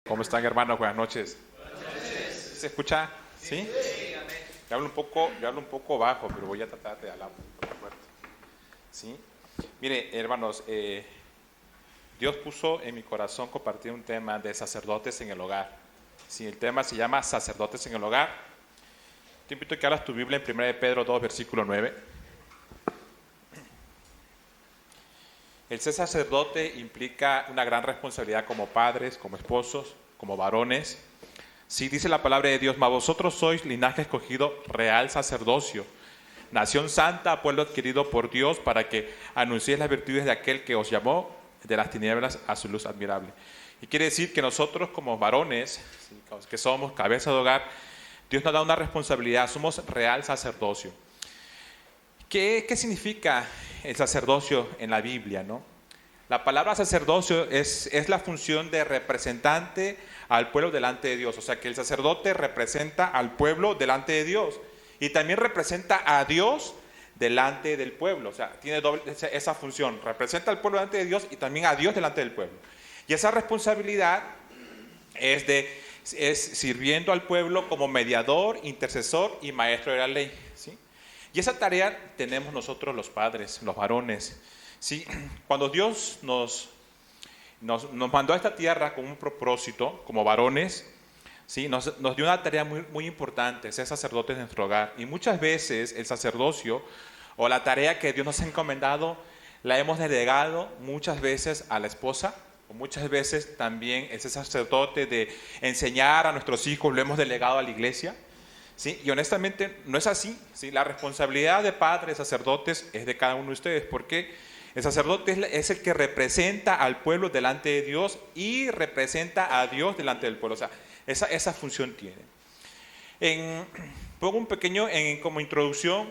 ¿Cómo están, hermanos? Buenas noches. Buenas noches. ¿Se escucha? ¿Sí? Sí, amén. Yo hablo un poco bajo, pero voy a tratar de hablar un poco fuerte. ¿Sí? Mire, hermanos, Dios puso en mi corazón compartir un tema de sacerdotes en el hogar. Sí, el tema se llama sacerdotes en el hogar. Te invito a que abras tu Biblia en 1 de Pedro 2, versículo 9. El ser sacerdote implica una gran responsabilidad como padres, como esposos, como varones. Sí, dice la palabra de Dios: mas vosotros sois linaje escogido, real sacerdocio, nación santa, pueblo adquirido por Dios, para que anunciéis las virtudes de aquel que os llamó de las tinieblas a su luz admirable. Y quiere decir que nosotros como varones, que somos cabeza de hogar, Dios nos da una responsabilidad, somos real sacerdocio. ¿Qué significa el sacerdocio en la Biblia, no? La palabra sacerdocio es la función de representante al pueblo delante de Dios. O sea, que el sacerdote representa al pueblo delante de Dios y también representa a Dios delante del pueblo. O sea, tiene esa función, representa al pueblo delante de Dios y también a Dios delante del pueblo. Y esa responsabilidad es sirviendo al pueblo como mediador, intercesor y maestro de la ley, ¿sí? Y esa tarea tenemos nosotros los padres, los varones, ¿sí? Cuando Dios nos mandó a esta tierra con un propósito, como varones, ¿sí? Nos dio una tarea muy importante, ser sacerdotes de nuestro hogar. Y muchas veces el sacerdocio o la tarea que Dios nos ha encomendado la hemos delegado muchas veces a la esposa, o muchas veces también ese sacerdote de enseñar a nuestros hijos lo hemos delegado a la iglesia. ¿Sí? Y honestamente no es así, ¿sí? La responsabilidad de padres, sacerdotes, es de cada uno de ustedes, porque el sacerdote es el que representa al pueblo delante de Dios y representa a Dios delante del pueblo. O sea, esa función tiene. Pongo un pequeño, como introducción,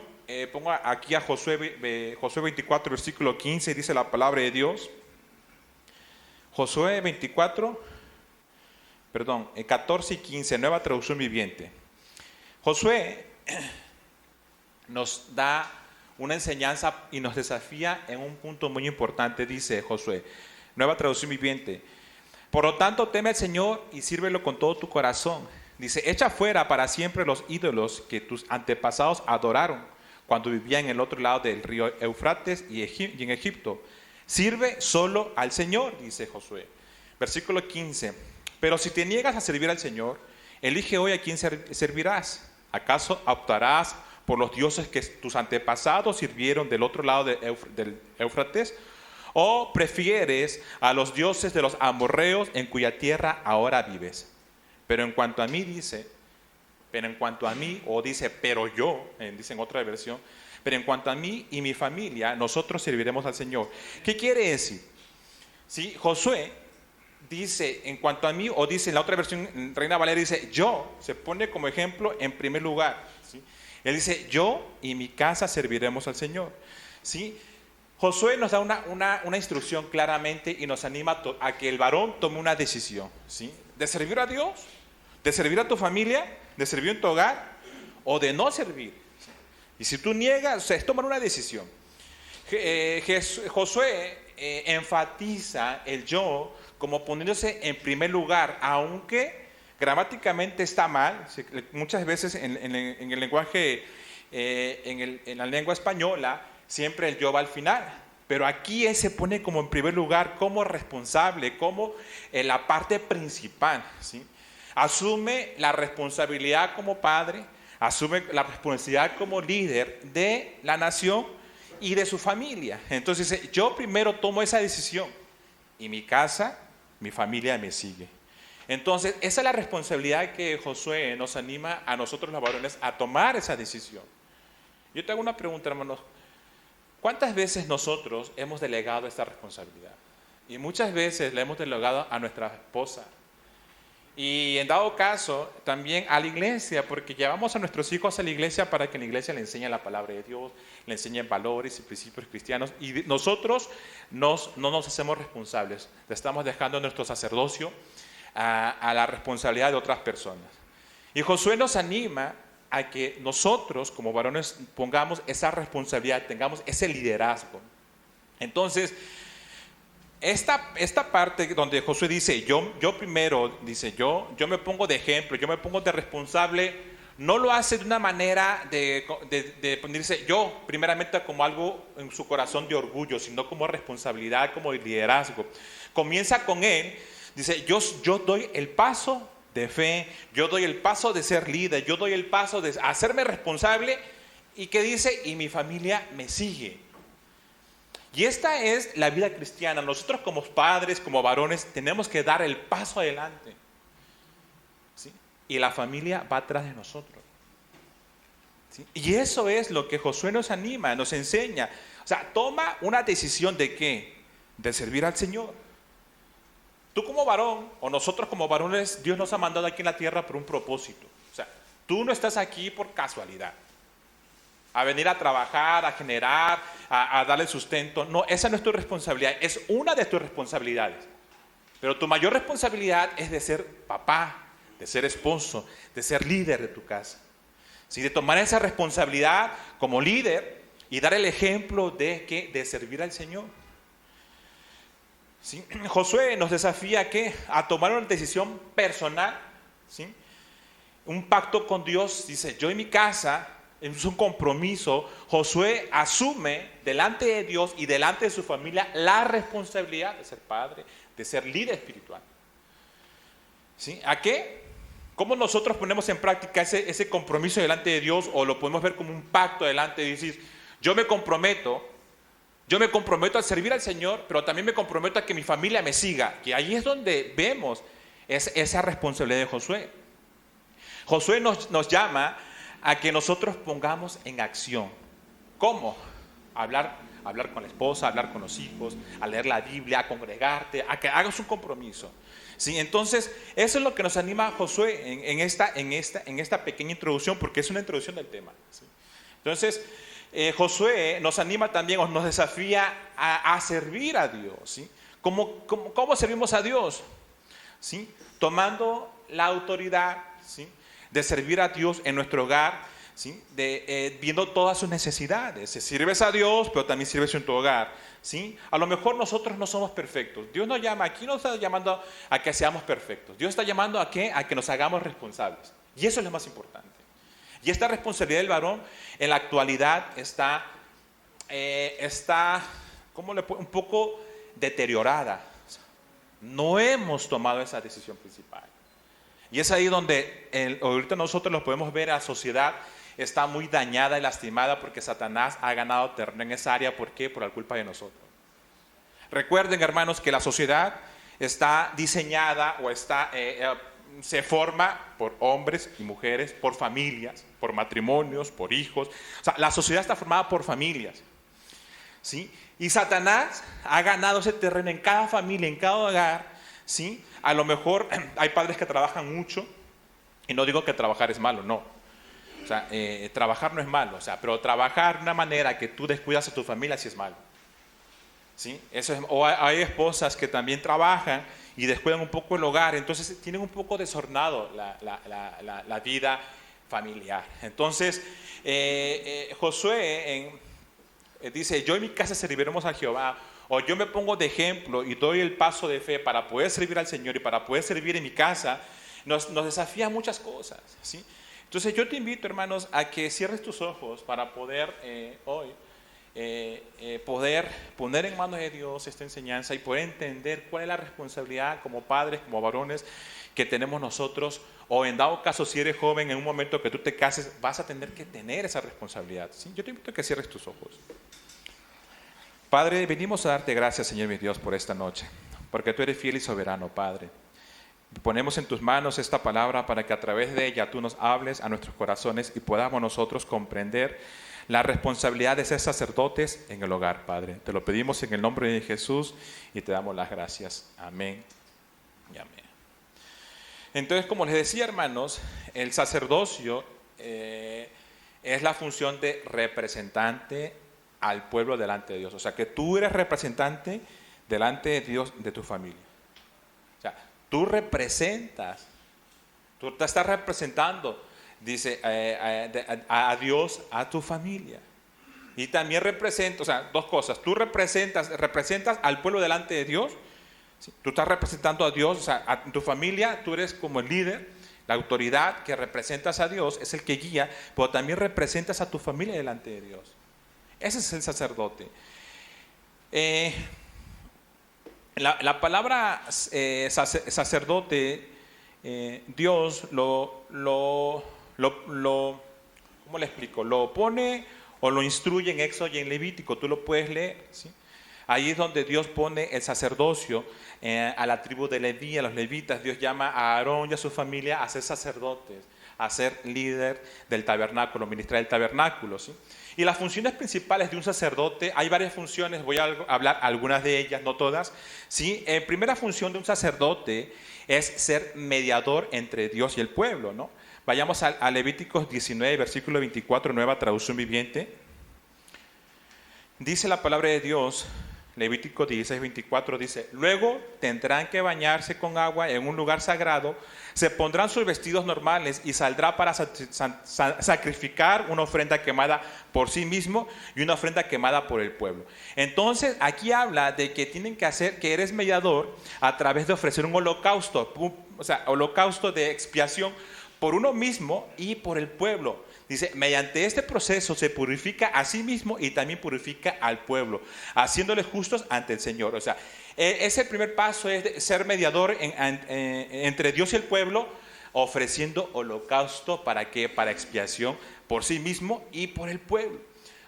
pongo aquí a Josué 24, versículo 15, dice la palabra de Dios. Josué 14 y 15, nueva traducción viviente. Josué nos da una enseñanza y nos desafía en un punto muy importante. Dice Josué, nueva traducción viviente: por lo tanto, teme al Señor y sírvelo con todo tu corazón. Dice, echa fuera para siempre los ídolos que tus antepasados adoraron cuando vivían en el otro lado del río Eufrates y en Egipto. Sirve solo al Señor, dice Josué. Versículo 15, pero si te niegas a servir al Señor, elige hoy a quién servirás. ¿Acaso optarás por los dioses que tus antepasados sirvieron del otro lado del Éufrates? ¿O prefieres a los dioses de los amorreos en cuya tierra ahora vives? Pero en cuanto a mí, pero yo, dice en otra versión, pero en cuanto a mí y mi familia, nosotros serviremos al Señor. ¿Qué quiere decir? ¿Sí? Josué dice, en cuanto a mí, o dice en la otra versión, Reina Valera dice, yo, se pone como ejemplo en primer lugar, ¿sí? Él dice, yo y mi casa serviremos al Señor, ¿sí? Josué nos da una instrucción claramente y nos anima a que el varón tome una decisión, ¿sí? De servir a Dios, de servir a tu familia, de servir en tu hogar, o de no servir, ¿sí? Y si tú niegas, o sea, es tomar una decisión. Josué enfatiza el yo como poniéndose en primer lugar, aunque gramáticamente está mal. Muchas veces en el lenguaje, en la lengua española, siempre el yo va al final, pero aquí él se pone como en primer lugar, como responsable, como la parte principal, ¿sí? Asume la responsabilidad como padre, asume la responsabilidad como líder de la nación y de su familia. Entonces dice, yo primero tomo esa decisión y mi casa, mi familia me sigue. Entonces esa es la responsabilidad que Josué nos anima a nosotros los varones a tomar esa decisión. Yo te hago una pregunta, hermanos. ¿Cuántas veces nosotros hemos delegado esta responsabilidad? Y muchas veces la hemos delegado a nuestra esposa. Y en dado caso, también a la iglesia, porque llevamos a nuestros hijos a la iglesia para que la iglesia le enseñe la palabra de Dios, le enseñe valores y principios cristianos, y nosotros no nos hacemos responsables. Le estamos dejando nuestro sacerdocio a la responsabilidad de otras personas. Y Josué nos anima a que nosotros, como varones, pongamos esa responsabilidad, tengamos ese liderazgo. Entonces, esta parte donde Josué dice, yo primero, dice, yo me pongo de ejemplo, yo me pongo de responsable, no lo hace de una manera de ponerse yo primeramente como algo en su corazón de orgullo, sino como responsabilidad, como liderazgo. Comienza con él, dice, yo doy el paso de fe, yo doy el paso de ser líder, yo doy el paso de hacerme responsable, y que dice, y mi familia me sigue. Y esta es la vida cristiana. Nosotros como padres, como varones, tenemos que dar el paso adelante, ¿sí? Y la familia va atrás de nosotros, ¿sí? Y eso es lo que Josué nos anima, nos enseña. O sea, toma una decisión de ¿qué? De servir al Señor. Tú como varón, o nosotros como varones, Dios nos ha mandado aquí en la tierra por un propósito. O sea, tú no estás aquí por casualidad, a venir a trabajar, a generar, a darle sustento. No, esa no es tu responsabilidad, es una de tus responsabilidades. Pero tu mayor responsabilidad es de ser papá, de ser esposo, de ser líder de tu casa. ¿Sí? De tomar esa responsabilidad como líder y dar el ejemplo de servir al Señor. ¿Sí? Josué nos desafía a tomar una decisión personal, ¿sí? Un pacto con Dios. Dice, yo y mi casa, es un compromiso. Josué asume delante de Dios y delante de su familia la responsabilidad de ser padre, de ser líder espiritual. ¿Sí? ¿A qué? ¿Cómo nosotros ponemos en práctica ese compromiso delante de Dios? O lo podemos ver como un pacto delante de Dios. Yo me comprometo a servir al Señor, pero también me comprometo a que mi familia me siga. Que ahí es donde vemos esa responsabilidad de Josué. Josué nos llama a que nosotros pongamos en acción. ¿Cómo? Hablar con la esposa, hablar con los hijos, a leer la Biblia, a congregarte, a que hagas un compromiso. ¿Sí? Entonces, eso es lo que nos anima a Josué en esta pequeña introducción, porque es una introducción del tema. ¿Sí? Entonces, Josué nos anima también, o nos desafía a servir a Dios. ¿Sí? ¿Cómo servimos a Dios? ¿Sí? Tomando la autoridad, ¿sí? De servir a Dios en nuestro hogar, ¿sí? Viendo todas sus necesidades. Sirves a Dios, pero también sirves en tu hogar, ¿sí? A lo mejor nosotros no somos perfectos. Dios nos llama, aquí no está llamando a que seamos perfectos. Dios está llamando a que nos hagamos responsables. Y eso es lo más importante. Y esta responsabilidad del varón en la actualidad está un poco deteriorada. No hemos tomado esa decisión principal. Y es ahí donde ahorita nosotros lo podemos ver, la sociedad está muy dañada y lastimada porque Satanás ha ganado terreno en esa área. ¿Por qué? Por la culpa de nosotros. Recuerden, hermanos, que la sociedad está diseñada o se forma por hombres y mujeres, por familias, por matrimonios, por hijos. O sea, la sociedad está formada por familias, ¿sí? Y Satanás ha ganado ese terreno en cada familia, en cada hogar, ¿sí? A lo mejor hay padres que trabajan mucho, y no digo que trabajar es malo, no. O sea, trabajar no es malo, o sea, pero trabajar de una manera que tú descuidas a tu familia sí es malo. ¿Sí? O hay esposas que también trabajan y descuidan un poco el hogar, entonces tienen un poco desordenado la vida familiar. Entonces, Josué dice, yo y mi casa serviremos a Jehová. O yo me pongo de ejemplo y doy el paso de fe para poder servir al Señor y para poder servir en mi casa. Nos desafía muchas cosas, ¿sí? Entonces yo te invito, hermanos, a que cierres tus ojos para poder hoy poder poner en manos de Dios esta enseñanza y poder entender cuál es la responsabilidad como padres, como varones que tenemos nosotros. O en dado caso, si eres joven, en un momento que tú te cases, vas a tener que tener esa responsabilidad, ¿sí? Yo te invito a que cierres tus ojos. Padre, venimos a darte gracias, Señor mi Dios, por esta noche, porque tú eres fiel y soberano, Padre. Ponemos en tus manos esta palabra para que a través de ella tú nos hables a nuestros corazones y podamos nosotros comprender la responsabilidad de ser sacerdotes en el hogar, Padre. Te lo pedimos en el nombre de Jesús y te damos las gracias. Amén y amén. Entonces, como les decía, hermanos, el sacerdocio es la función de representante al pueblo delante de Dios. O sea, que tú eres representante delante de Dios de tu familia. O sea, tú te estás representando, dice, a Dios, a tu familia. Y también representa, o sea, dos cosas. Tú representas al pueblo delante de Dios. ¿Sí? Tú estás representando a Dios, o sea, a tu familia, tú eres como el líder, la autoridad que representas a Dios, es el que guía, pero también representas a tu familia delante de Dios. Ese es el sacerdote. La palabra sacerdote, Dios ¿cómo le explico? Lo pone o lo instruye en Éxodo y en Levítico, tú lo puedes leer, ¿sí? Ahí es donde Dios pone el sacerdocio a la tribu de Leví, a los levitas. Dios llama a Aarón y a su familia a ser sacerdotes, a ser líder del tabernáculo, ministrar el tabernáculo, ¿sí? Y las funciones principales de un sacerdote, hay varias funciones, voy a hablar algunas de ellas, no todas, ¿sí? Primera función de un sacerdote es ser mediador entre Dios y el pueblo, ¿no? Vayamos a Levíticos 19, versículo 24, nueva traducción viviente. Dice la palabra de Dios, Levítico 16, 24, dice: luego tendrán que bañarse con agua en un lugar sagrado, se pondrán sus vestidos normales y saldrá para sacrificar una ofrenda quemada por sí mismo y una ofrenda quemada por el pueblo. Entonces aquí habla de que tienen que hacer, que eres mediador a través de ofrecer un holocausto, o sea, holocausto de expiación por uno mismo y por el pueblo. Dice, mediante este proceso se purifica a sí mismo y también purifica al pueblo, haciéndoles justos ante el Señor. O sea, ese primer paso es de ser mediador entre Dios y el pueblo, ofreciendo holocausto ¿para qué? Para expiación por sí mismo y por el pueblo.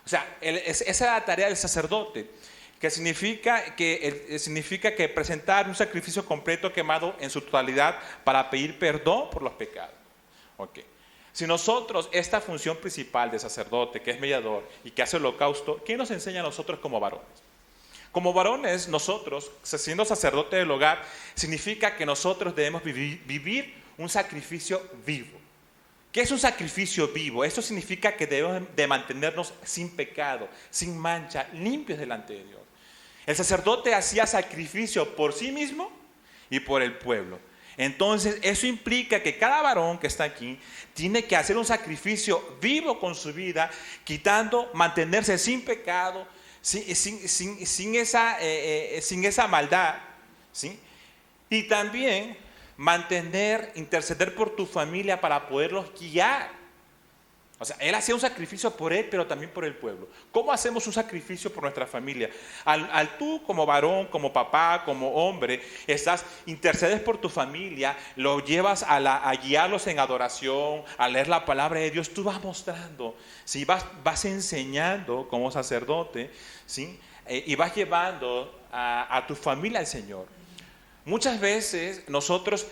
O sea, esa es la tarea del sacerdote, que significa que presentar un sacrificio completo quemado en su totalidad para pedir perdón por los pecados. Okay. Si nosotros, esta función principal de sacerdote, que es mediador y que hace holocausto, ¿qué nos enseña a nosotros como varones? Como varones, nosotros, siendo sacerdote del hogar, significa que nosotros debemos vivir un sacrificio vivo. ¿Qué es un sacrificio vivo? Esto significa que debemos de mantenernos sin pecado, sin mancha, limpios delante de Dios. El sacerdote hacía sacrificio por sí mismo y por el pueblo. Entonces, eso implica que cada varón que está aquí tiene que hacer un sacrificio vivo con su vida, mantenerse sin pecado, sin esa maldad, ¿sí? Y también interceder por tu familia para poderlos guiar. O sea, él hacía un sacrificio por él, pero también por el pueblo. ¿Cómo hacemos un sacrificio por nuestra familia? Al tú como varón, como papá, como hombre, intercedes por tu familia, lo llevas a guiarlos en adoración, a leer la palabra de Dios, tú vas mostrando, ¿sí? Vas enseñando como sacerdote, ¿sí? Y vas llevando a tu familia al Señor. Muchas veces nosotros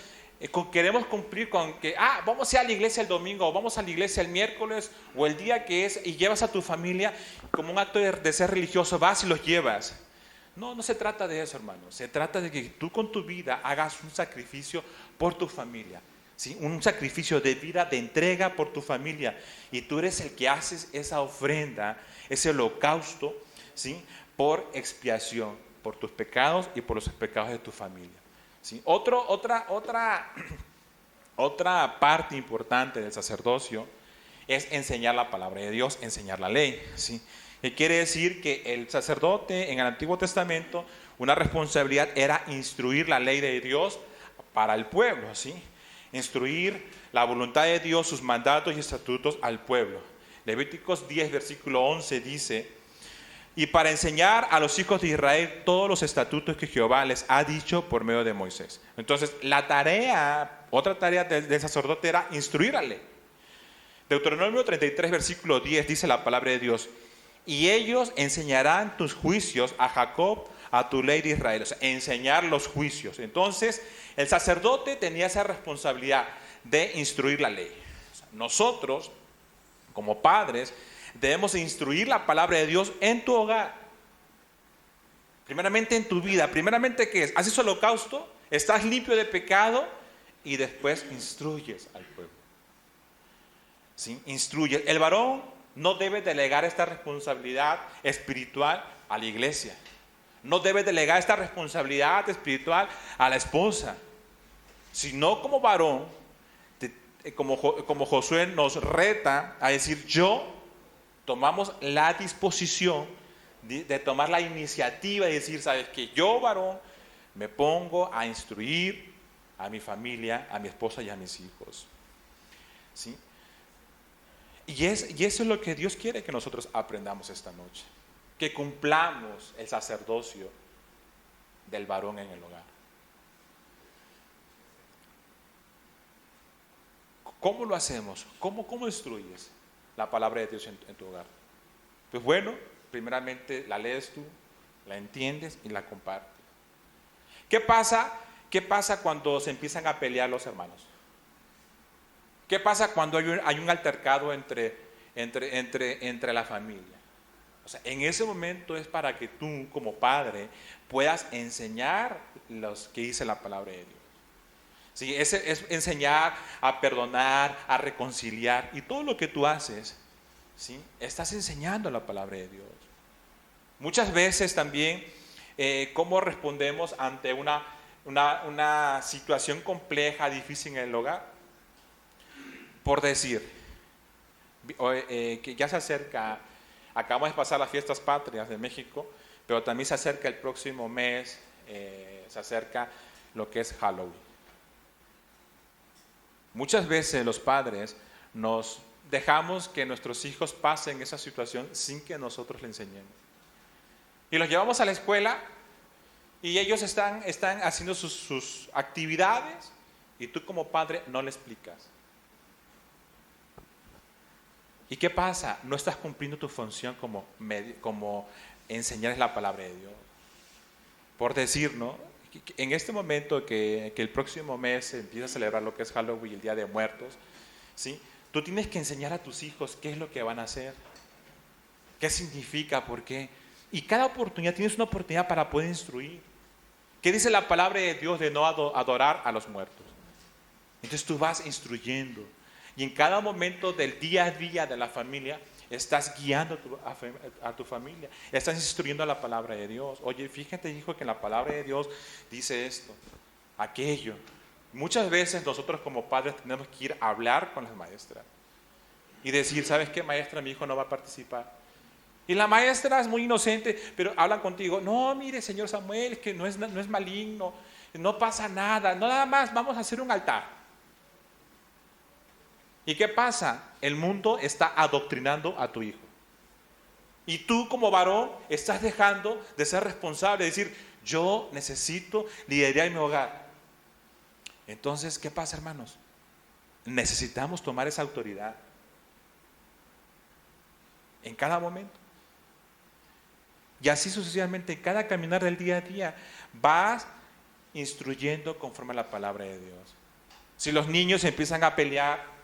queremos cumplir con que, vamos a ir a la iglesia el domingo, o vamos a la iglesia el miércoles, o el día que es, y llevas a tu familia como un acto de ser religioso, vas y los llevas. No se trata de eso, hermano. Se trata de que tú con tu vida hagas un sacrificio por tu familia, ¿sí? Un sacrificio de vida, de entrega por tu familia. Y tú eres el que haces esa ofrenda, ese holocausto, ¿sí? Por expiación, por tus pecados y por los pecados de tu familia. ¿Sí? Otra parte importante del sacerdocio es enseñar la palabra de Dios, enseñar la ley, ¿sí? Que quiere decir que el sacerdote en el Antiguo Testamento, una responsabilidad era instruir la ley de Dios para el pueblo, ¿sí? Instruir la voluntad de Dios, sus mandatos y estatutos al pueblo. Levíticos 10, versículo 11 dice: y para enseñar a los hijos de Israel todos los estatutos que Jehová les ha dicho por medio de Moisés. Entonces, otra tarea del sacerdote era instruir a la ley. Deuteronomio 33, versículo 10 dice la palabra de Dios: y ellos enseñarán tus juicios a Jacob, a tu ley de Israel. O sea, enseñar los juicios. Entonces, el sacerdote tenía esa responsabilidad de instruir la ley. O sea, nosotros, como padres, debemos instruir la palabra de Dios en tu hogar. Primeramente en tu vida. Primeramente, ¿qué es? Haces holocausto, estás limpio de pecado y después instruyes al pueblo. ¿Sí? Instruyes. El varón no debe delegar esta responsabilidad espiritual a la iglesia. No debe delegar esta responsabilidad espiritual a la esposa. Sino como varón, como Josué nos reta a decir: yo tomamos la disposición de tomar la iniciativa y decir, sabes que yo, varón, me pongo a instruir a mi familia, a mi esposa y a mis hijos. ¿Sí? Y eso es lo que Dios quiere que nosotros aprendamos esta noche. Que cumplamos el sacerdocio del varón en el hogar. ¿Cómo lo hacemos? ¿Cómo instruyes la palabra de Dios en tu hogar? Pues bueno, primeramente la lees tú, la entiendes y la compartes. ¿Qué pasa cuando se empiezan a pelear los hermanos? ¿Qué pasa cuando hay un altercado entre la familia? O sea, en ese momento es para que tú, como padre, puedas enseñar los que dice la palabra de Dios. Sí, es enseñar a perdonar, a reconciliar, y todo lo que tú haces, ¿sí? Estás enseñando la palabra de Dios. Muchas veces también, ¿cómo respondemos ante una situación compleja, difícil en el hogar? Por decir, que ya se acerca, acabamos de pasar las fiestas patrias de México, pero también se acerca el próximo mes, se acerca lo que es Halloween. Muchas veces los padres nos dejamos que nuestros hijos pasen esa situación sin que nosotros le enseñemos. Y los llevamos a la escuela y ellos están haciendo sus actividades y tú como padre no le explicas. ¿Y qué pasa? No estás cumpliendo tu función como enseñarles la palabra de Dios. Por decir, ¿no? En este momento que el próximo mes se empieza a celebrar lo que es Halloween y el Día de Muertos, ¿sí? Tú tienes que enseñar a tus hijos qué es lo que van a hacer, qué significa, por qué. Y cada oportunidad, tienes una oportunidad para poder instruir. ¿Qué dice la palabra de Dios de no adorar a los muertos? Entonces tú vas instruyendo. Y en cada momento del día a día de la familia, estás guiando a tu familia, estás instruyendo la palabra de Dios. Oye, fíjate, hijo, que en la palabra de Dios dice esto, aquello. Muchas veces nosotros como padres tenemos que ir a hablar con las maestras y decir, ¿sabes qué, maestra? Mi hijo no va a participar. Y la maestra es muy inocente, pero hablan contigo. No, mire, señor Samuel, es que no es maligno, no pasa nada, nada más, vamos a hacer un altar. ¿Y qué pasa? El mundo está adoctrinando a tu hijo. Y tú como varón estás dejando de ser responsable, de decir, yo necesito liderar mi hogar. Entonces, ¿qué pasa, hermanos? Necesitamos tomar esa autoridad en cada momento. Y así sucesivamente, en cada caminar del día a día, vas instruyendo conforme a la palabra de Dios. Si los niños empiezan a pelear,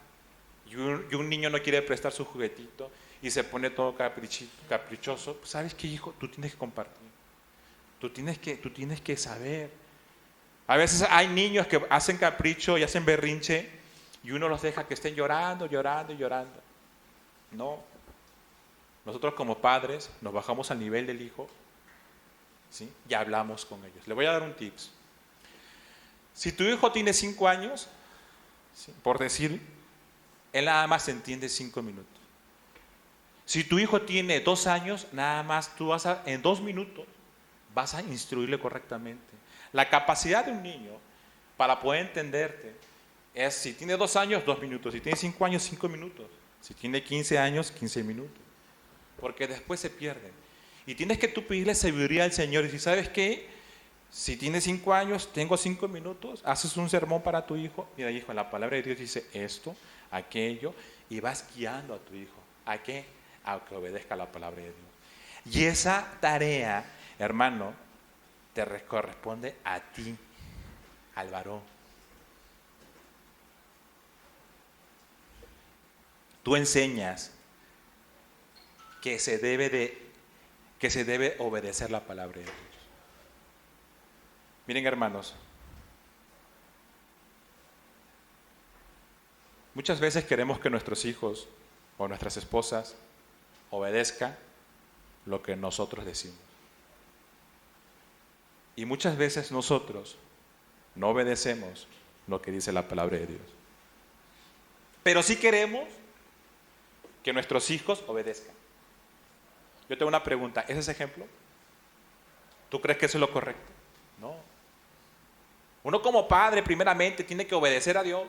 y un niño no quiere prestar su juguetito y se pone todo caprichoso, pues ¿sabes qué, hijo? Tú tienes que compartir. Tú tienes que saber. A veces hay niños que hacen capricho y hacen berrinche y uno los deja que estén llorando. No. Nosotros como padres nos bajamos al nivel del hijo, ¿sí? Y hablamos con ellos. Le voy a dar un tips. Si tu hijo tiene 5 años, ¿sí? Por decir, él nada más entiende 5 minutos. Si tu hijo tiene 2 años, nada más tú en 2 minutos vas a instruirle correctamente. La capacidad de un niño para poder entenderte es, si tiene 2 años, 2 minutos. Si tiene 5 años, 5 minutos. Si tiene 15 años, 15 minutos. Porque después se pierden. Y tienes que tú pedirle sabiduría al Señor. Y si sabes qué, si tienes 5 años, tengo 5 minutos, haces un sermón para tu hijo. Mira, hijo, la palabra de Dios dice esto, aquello, y vas guiando a tu hijo. ¿A qué? A que obedezca la palabra de Dios. Y esa tarea, hermano, te corresponde a ti, al varón. Tú enseñas que se debe obedecer la palabra de Dios. Miren, hermanos, muchas veces queremos que nuestros hijos o nuestras esposas obedezcan lo que nosotros decimos. Y muchas veces nosotros no obedecemos lo que dice la palabra de Dios. Pero sí queremos que nuestros hijos obedezcan. Yo tengo una pregunta, ¿es ese ejemplo? ¿Tú crees que eso es lo correcto? No. Uno como padre primeramente tiene que obedecer a Dios,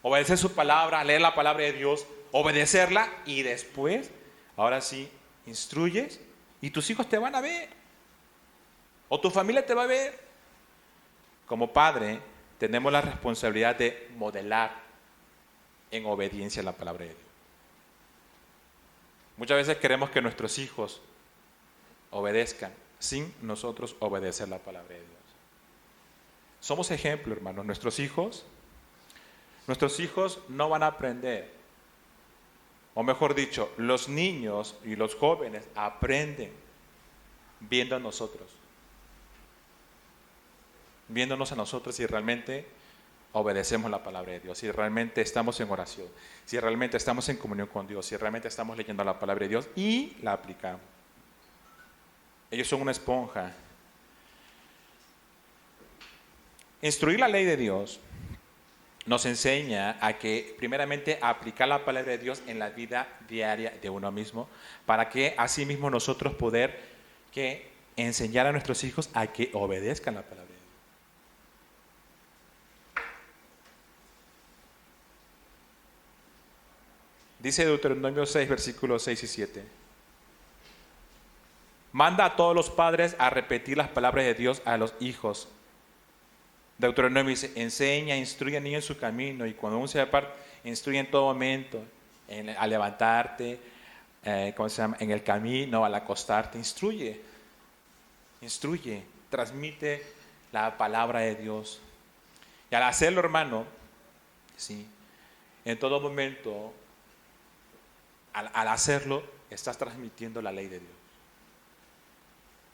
obedecer su palabra, leer la palabra de Dios, obedecerla y después, ahora sí, instruyes y tus hijos te van a ver o tu familia te va a ver. Como padre tenemos la responsabilidad de modelar en obediencia a la palabra de Dios. Muchas veces queremos que nuestros hijos obedezcan sin nosotros obedecer la palabra de Dios. Somos ejemplo, hermanos. Nuestros hijos no van a aprender, o mejor dicho, los niños y los jóvenes aprenden viendo a nosotros, viéndonos a nosotros si realmente obedecemos la palabra de Dios, si realmente estamos en oración, si realmente estamos en comunión con Dios, si realmente estamos leyendo la palabra de Dios y la aplicamos. Ellos son una esponja. Instruir la ley de Dios nos enseña a que primeramente aplicar la palabra de Dios en la vida diaria de uno mismo, para que así mismo nosotros poder enseñar a nuestros hijos a que obedezcan la palabra de Dios. Dice Deuteronomio 6, versículos 6 y 7. Manda a todos los padres a repetir las palabras de Dios a los hijos. Deuteronomio dice, enseña, instruye al niño en su camino, y cuando uno se aparte, instruye en todo momento, a levantarte, en el camino, al acostarte, instruye, transmite la palabra de Dios. Y al hacerlo, hermano, sí, en todo momento, al hacerlo, estás transmitiendo la ley de Dios.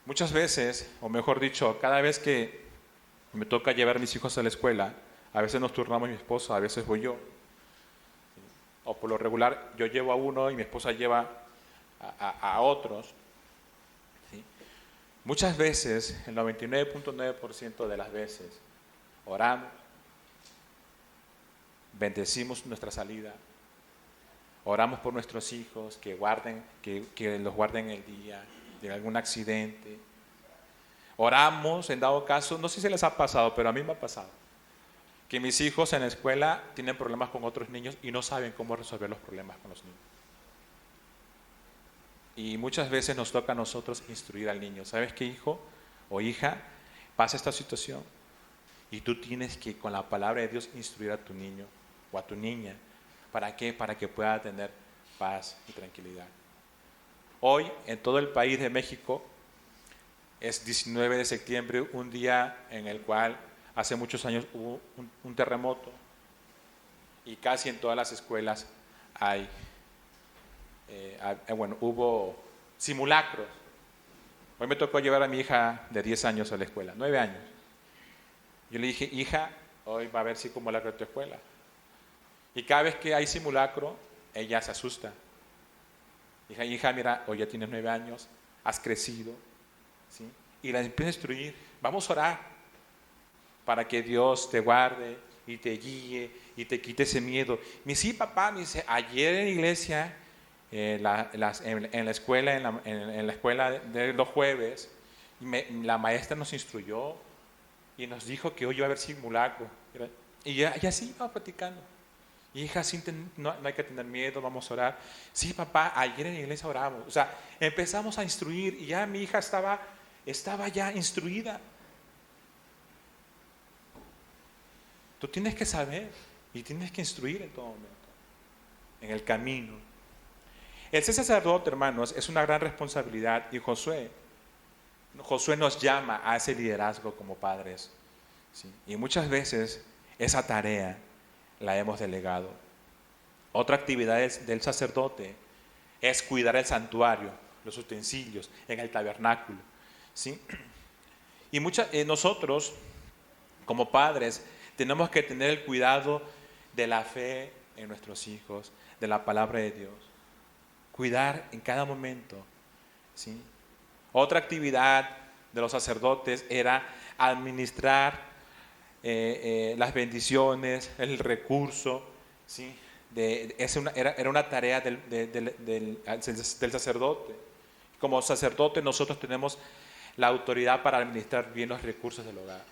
Muchas veces, o mejor dicho, cada vez que me toca llevar a mis hijos a la escuela, a veces nos turnamos mi esposa, a veces voy yo. O por lo regular, yo llevo a uno y mi esposa lleva a otros. ¿Sí? Muchas veces, el 99.9% de las veces, oramos, bendecimos nuestra salida, oramos por nuestros hijos, que los guarden el día de algún accidente. Oramos, en dado caso, no sé si les ha pasado, pero a mí me ha pasado, que mis hijos en la escuela tienen problemas con otros niños y no saben cómo resolver los problemas con los niños. Y muchas veces nos toca a nosotros instruir al niño. ¿Sabes qué, hijo o hija? Pasa esta situación y tú tienes que, con la palabra de Dios, instruir a tu niño o a tu niña. ¿Para qué? Para que pueda tener paz y tranquilidad. Hoy, en todo el país de México, es 19 de septiembre, un día en el cual hace muchos años hubo un terremoto y casi en todas las escuelas hubo simulacros. Hoy me tocó llevar a mi hija de 10 años a la escuela, 9 años. Yo le dije, hija, hoy va a haber simulacro en tu escuela. Y cada vez que hay simulacro, ella se asusta. Hija, mira, hoy ya tienes 9 años, has crecido. ¿Sí? Y la empieza a instruir, vamos a orar para que Dios te guarde y te guíe y te quite ese miedo. Me dice, sí, papá, me dice, ayer en la iglesia, en la escuela de los jueves, la maestra nos instruyó y nos dijo que hoy iba a haber simulacro. Y ya así iba platicando. Hija, no hay que tener miedo, vamos a orar. Sí, papá, ayer en la iglesia oramos. O sea, empezamos a instruir y ya mi hija estaba ya instruida. Tú tienes que saber y tienes que instruir en todo momento, en el camino. El ser sacerdote, hermanos, es una gran responsabilidad y Josué nos llama a ese liderazgo como padres. ¿Sí? Y muchas veces esa tarea la hemos delegado. Otra actividad del sacerdote es cuidar el santuario, los utensilios, en el tabernáculo. ¿Sí? Y nosotros, como padres, tenemos que tener el cuidado de la fe en nuestros hijos, de la palabra de Dios. Cuidar en cada momento. ¿Sí? Otra actividad de los sacerdotes era administrar las bendiciones, el recurso, ¿sí? era una tarea del sacerdote. Como sacerdote nosotros tenemos la autoridad para administrar bien los recursos del hogar.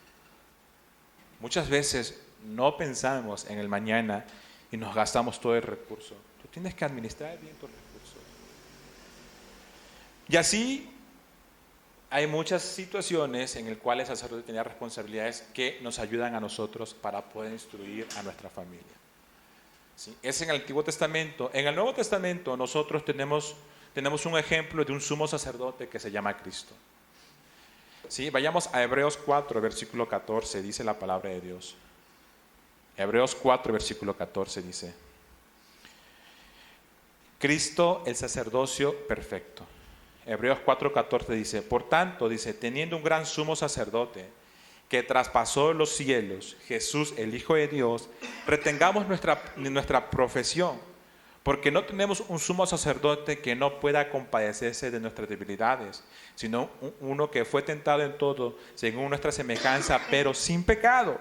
Muchas veces no pensamos en el mañana y nos gastamos todo el recurso. Tú tienes que administrar bien tus recursos. Y así hay muchas situaciones en las cuales el sacerdote tenía responsabilidades que nos ayudan a nosotros para poder instruir a nuestra familia. ¿Sí? Es en el Antiguo Testamento. En el Nuevo Testamento nosotros tenemos un ejemplo de un sumo sacerdote que se llama Cristo. ¿Sí? Vayamos a Hebreos 4, versículo 14, dice la palabra de Dios. Hebreos 4, versículo 14 dice: Cristo, el sacerdocio perfecto. Hebreos 4, 14 dice: por tanto, dice, teniendo un gran sumo sacerdote que traspasó los cielos, Jesús, el Hijo de Dios, retengamos nuestra profesión, porque no tenemos un sumo sacerdote que no pueda compadecerse de nuestras debilidades, sino uno que fue tentado en todo, según nuestra semejanza, pero sin pecado.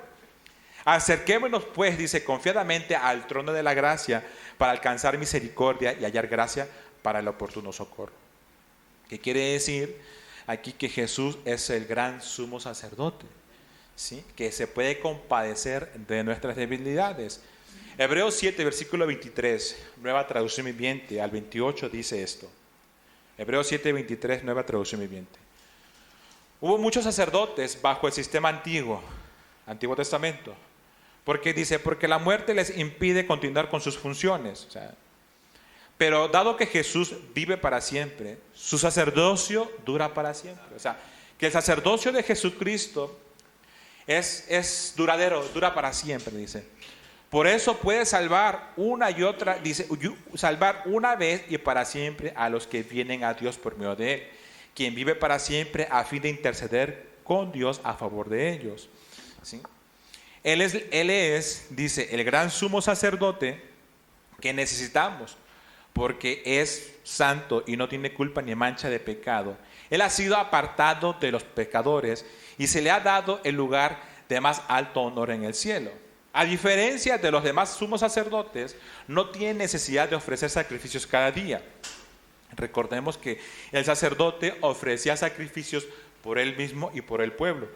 Acerquémonos, pues, dice, confiadamente al trono de la gracia, para alcanzar misericordia y hallar gracia para el oportuno socorro. ¿Qué quiere decir aquí? Que Jesús es el gran sumo sacerdote, ¿sí? Que se puede compadecer de nuestras debilidades. Hebreos 7, versículo 23, nueva traducción viviente, al 28 dice esto. Hebreos 7, 23, nueva traducción viviente. Hubo muchos sacerdotes bajo el sistema Antiguo Testamento. Porque dice, porque la muerte les impide continuar con sus funciones. Pero dado que Jesús vive para siempre, su sacerdocio dura para siempre. O sea, que el sacerdocio de Jesucristo es duradero, dura para siempre, dice. Por eso puede salvar una y otra, dice, salvar una vez y para siempre a los que vienen a Dios por medio de Él, quien vive para siempre a fin de interceder con Dios a favor de ellos. ¿Sí? Él es, dice, el gran sumo sacerdote que necesitamos, porque es santo y no tiene culpa ni mancha de pecado. Él ha sido apartado de los pecadores y se le ha dado el lugar de más alto honor en el cielo. A diferencia de los demás sumos sacerdotes, no tiene necesidad de ofrecer sacrificios cada día. Recordemos que el sacerdote ofrecía sacrificios por él mismo y por el pueblo.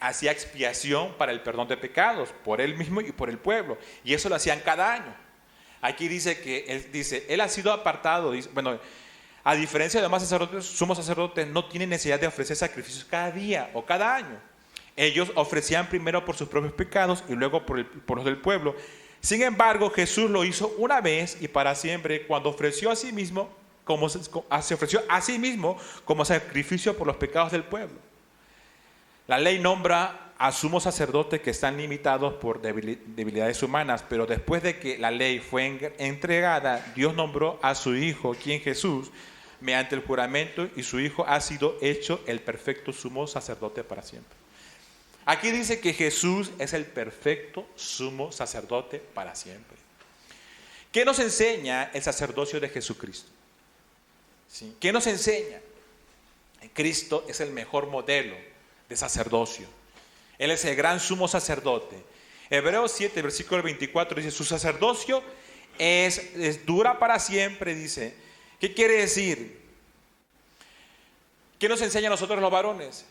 Hacía expiación para el perdón de pecados, por él mismo y por el pueblo. Y eso lo hacían cada año. Aquí dice que él ha sido apartado. Bueno, a diferencia de los demás sacerdotes, sumos sacerdotes no tienen necesidad de ofrecer sacrificios cada día o cada año. Ellos ofrecían primero por sus propios pecados y luego por los del pueblo. Sin embargo, Jesús lo hizo una vez y para siempre, cuando se ofreció a sí mismo como sacrificio por los pecados del pueblo. La ley nombra a sumos sacerdotes que están limitados por debilidades humanas, pero después de que la ley fue entregada, Dios nombró a su Hijo, quien Jesús, mediante el juramento, y su Hijo ha sido hecho el perfecto sumo sacerdote para siempre. Aquí dice que Jesús es el perfecto sumo sacerdote para siempre. ¿Qué nos enseña el sacerdocio de Jesucristo? ¿Sí? ¿Qué nos enseña? Cristo es el mejor modelo de sacerdocio. Él es el gran sumo sacerdote. Hebreos 7, versículo 24 dice, su sacerdocio dura para siempre, dice. ¿Qué quiere decir? ¿Qué nos enseña a nosotros los varones?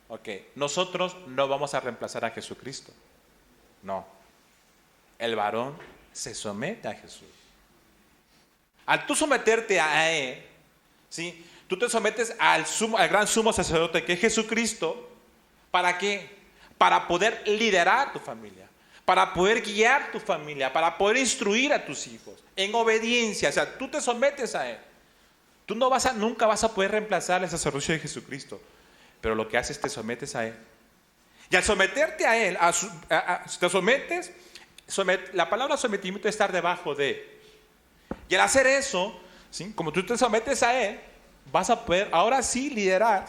Ok, nosotros no vamos a reemplazar a Jesucristo. No. El varón se somete a Jesús. Al tú someterte a Él, ¿sí? Tú te sometes al gran sumo sacerdote que es Jesucristo. ¿Para qué? Para poder liderar tu familia, para poder guiar tu familia, para poder instruir a tus hijos en obediencia. O sea, tú te sometes a Él. Tú nunca vas a poder reemplazar el sacerdocio de Jesucristo. Pero lo que haces, te sometes a Él. Y al someterte a Él, te sometes, la palabra sometimiento es estar debajo de Él. Y al hacer eso, ¿sí? Como tú te sometes a Él, vas a poder ahora sí liderar,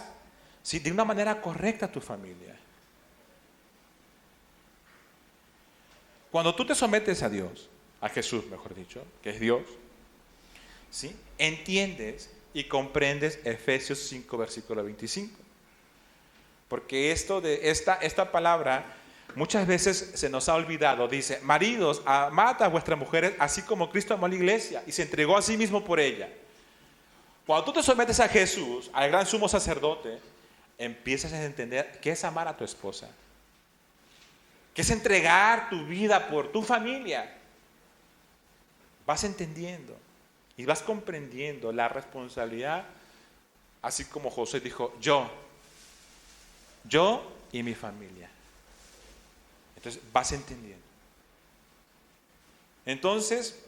¿sí? De una manera correcta a tu familia. Cuando tú te sometes a Dios, a Jesús mejor dicho, que es Dios, ¿sí? Entiendes y comprendes Efesios 5, versículo 25. Porque esta palabra Muchas veces se nos ha olvidado, dice, maridos, amad a vuestras mujeres así como Cristo amó a la iglesia y se entregó a sí mismo por ella. Cuando tú te sometes a Jesús, al gran sumo sacerdote, empiezas a entender qué es amar a tu esposa, qué es entregar tu vida por tu familia. Vas entendiendo y vas comprendiendo la responsabilidad, así como José dijo, yo y mi familia. Entonces vas entendiendo. Entonces,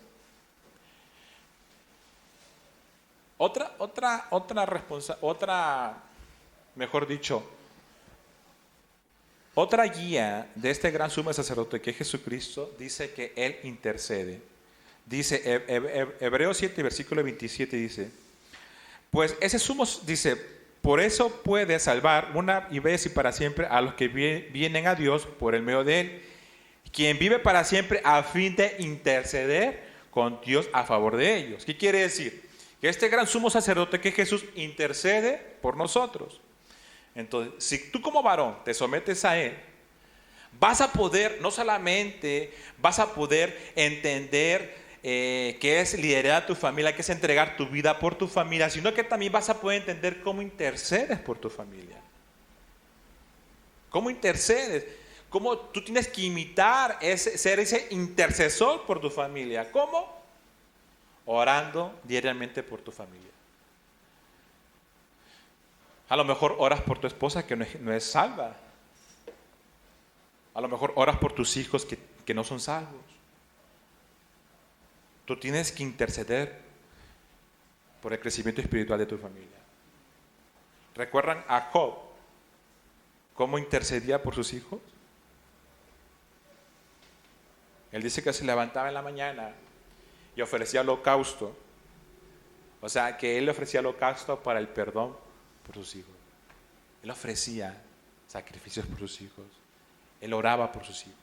otra guía de este gran sumo sacerdote que es Jesucristo, dice que Él intercede. Dice, Hebreos 7, versículo 27 dice, pues ese sumo, dice, por eso puede salvar una y vez y para siempre a los que vienen a Dios por el medio de Él, quien vive para siempre a fin de interceder con Dios a favor de ellos. ¿Qué quiere decir? Que este gran sumo sacerdote que es Jesús intercede por nosotros. Entonces, si tú como varón te sometes a Él, vas a poder, no solamente vas a poder entender qué es liderar a tu familia, qué es entregar tu vida por tu familia, sino que también vas a poder entender cómo intercedes por tu familia. ¿Cómo intercedes? ¿Cómo tú tienes que imitar ser ese intercesor por tu familia? ¿Cómo? Orando diariamente por tu familia. A lo mejor oras por tu esposa que no es salva. A lo mejor oras por tus hijos que no son salvos. Tú tienes que interceder por el crecimiento espiritual de tu familia. ¿Recuerdan a Job cómo intercedía por sus hijos? Él dice que se levantaba en la mañana y ofrecía holocausto. O sea, que él le ofrecía holocausto para el perdón por sus hijos. Él ofrecía sacrificios por sus hijos. Él oraba por sus hijos.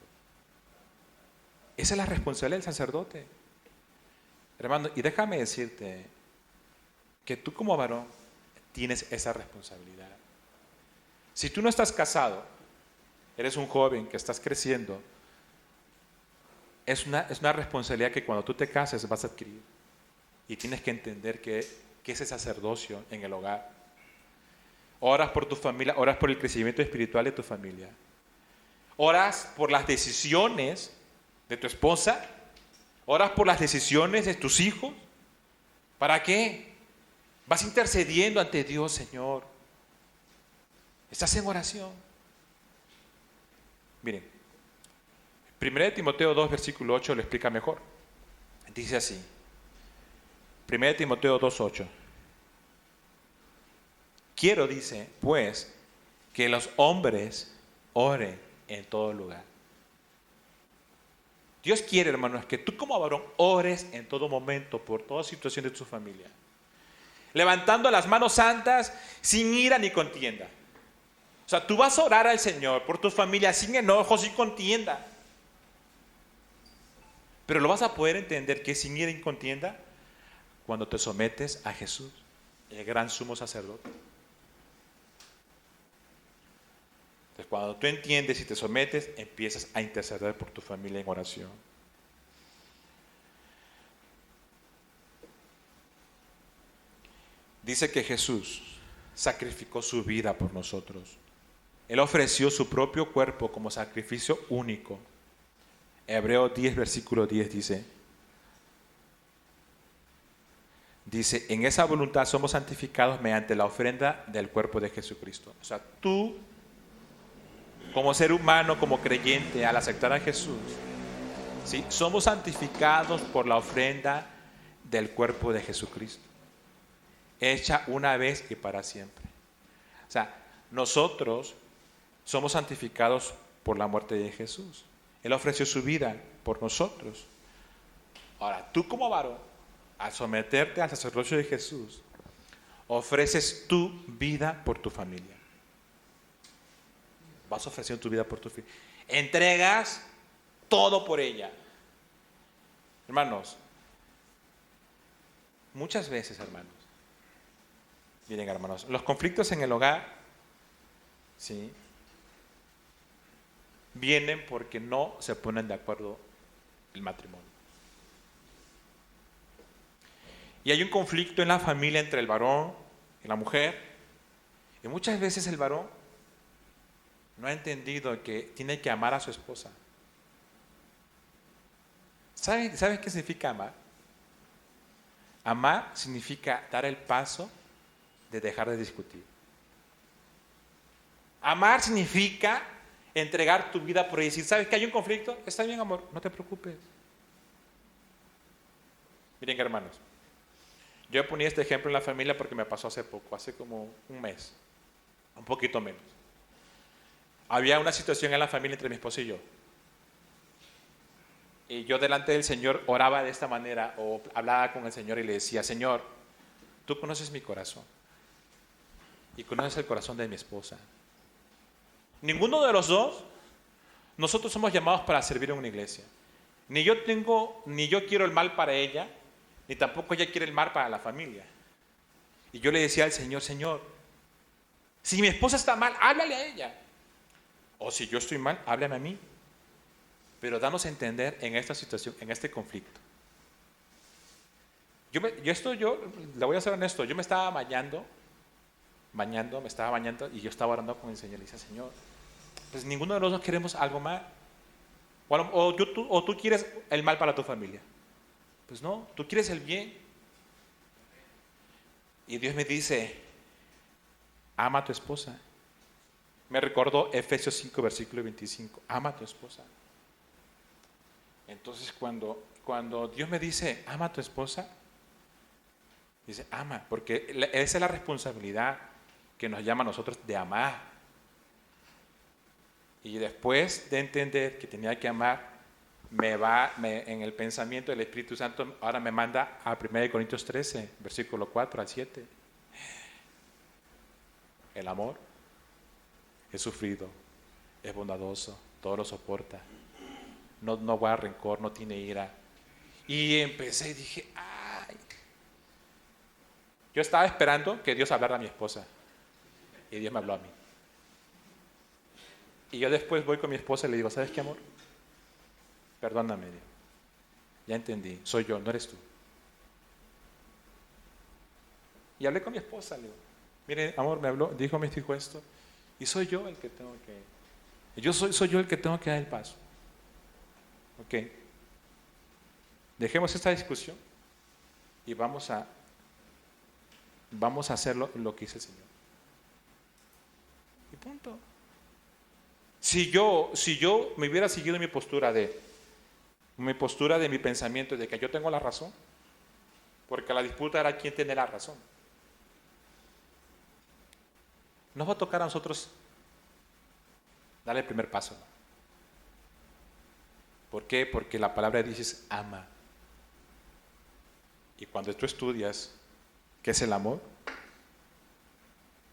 Esa es la responsabilidad del sacerdote. Hermano, y déjame decirte que tú como varón tienes esa responsabilidad. Si tú no estás casado, eres un joven que estás creciendo, es una responsabilidad que cuando tú te cases vas a adquirir. Y tienes que entender que es el sacerdocio en el hogar. Oras por tu familia, oras por el crecimiento espiritual de tu familia. Oras por las decisiones de tu esposa. Oras por las decisiones de tus hijos. ¿Para qué? Vas intercediendo ante Dios, Señor. Estás en oración. Miren, 1 Timoteo 2, versículo 8 lo explica mejor. Dice así. 1 Timoteo 2, 8. Quiero, dice, pues, que los hombres oren en todo lugar. Dios quiere, hermanos, que tú como varón ores en todo momento por toda situación de tu familia. Levantando las manos santas sin ira ni contienda. O sea, tú vas a orar al Señor por tu familia sin enojo, sin contienda. Pero lo vas a poder entender que sin ira y contienda cuando te sometes a Jesús, el gran sumo sacerdote. Entonces, cuando tú entiendes y te sometes, empiezas a interceder por tu familia en oración. Dice que Jesús sacrificó su vida por nosotros. Él ofreció su propio cuerpo como sacrificio único. Hebreos 10, versículo 10 dice, en esa voluntad somos santificados mediante la ofrenda del cuerpo de Jesucristo. O sea, tú, como ser humano, como creyente, al aceptar a Jesús, ¿sí? Somos santificados por la ofrenda del cuerpo de Jesucristo, hecha una vez y para siempre. O sea, nosotros somos santificados por la muerte de Jesús. Él ofreció su vida por nosotros. Ahora, tú como varón, al someterte al sacerdocio de Jesús, ofreces tu vida por tu familia. Vas ofreciendo tu vida por tu familia. Entregas todo por ella. Hermanos, muchas veces, hermanos, miren, hermanos, los conflictos en el hogar, ¿sí? vienen porque no se ponen de acuerdo el matrimonio. Y hay un conflicto en la familia entre el varón y la mujer. Y muchas veces el varón no ha entendido que tiene que amar a su esposa. ¿Sabes qué significa amar? Amar significa dar el paso de dejar de discutir. Amar significa entregar tu vida por decir, ¿sabes que hay un conflicto? Está bien, amor, no te preocupes. Miren, hermanos, yo ponía este ejemplo en la familia porque me pasó hace poco, hace como un mes, un poquito menos. Había una situación en la familia entre mi esposo y yo. Y yo delante del Señor oraba de esta manera, o hablaba con el Señor y le decía, Señor, tú conoces mi corazón y conoces el corazón de mi esposa. Ninguno de los dos, nosotros somos llamados para servir en una iglesia. Ni yo quiero el mal para ella, ni tampoco ella quiere el mal para la familia. Y yo le decía al Señor, Señor, si mi esposa está mal, háblale a ella. O si yo estoy mal, háblame a mí. Pero danos a entender en esta situación, en este conflicto. Yo le voy a ser honesto, yo me estaba bañando, y yo estaba orando con el Señor. Y decía, Señor, pues ninguno de los dos queremos algo mal. O tú quieres el mal para tu familia. Pues no, tú quieres el bien. Y Dios me dice, ama a tu esposa. Me recordó Efesios 5, versículo 25. Ama a tu esposa. Entonces cuando Dios me dice, ama a tu esposa, dice, ama, porque esa es la responsabilidad que nos llama a nosotros de amar. Y después de entender que tenía que amar, en el pensamiento del Espíritu Santo, ahora me manda a 1 Corintios 13, versículo 4 al 7. El amor es sufrido, es bondadoso, todo lo soporta. No guarda rencor, no tiene ira. Y empecé y dije, ay. Yo estaba esperando que Dios hablara a mi esposa. Y Dios me habló a mí. Y yo después voy con mi esposa y le digo, ¿sabes qué, amor? Perdóname, Dios. Ya entendí, soy yo, no eres tú. Y hablé con mi esposa, le digo, mire, amor, me habló, me dijo esto. Y soy yo el que tengo que... soy yo el que tengo que dar el paso. Ok, dejemos esta discusión y vamos a hacer lo que dice el Señor. Y punto. Si yo me hubiera seguido mi postura de mi pensamiento de que yo tengo la razón, porque la disputa era quién tiene la razón, nos va a tocar a nosotros dar el primer paso. ¿Por qué? Porque la palabra de Dios es ama. Y cuando tú estudias qué es el amor,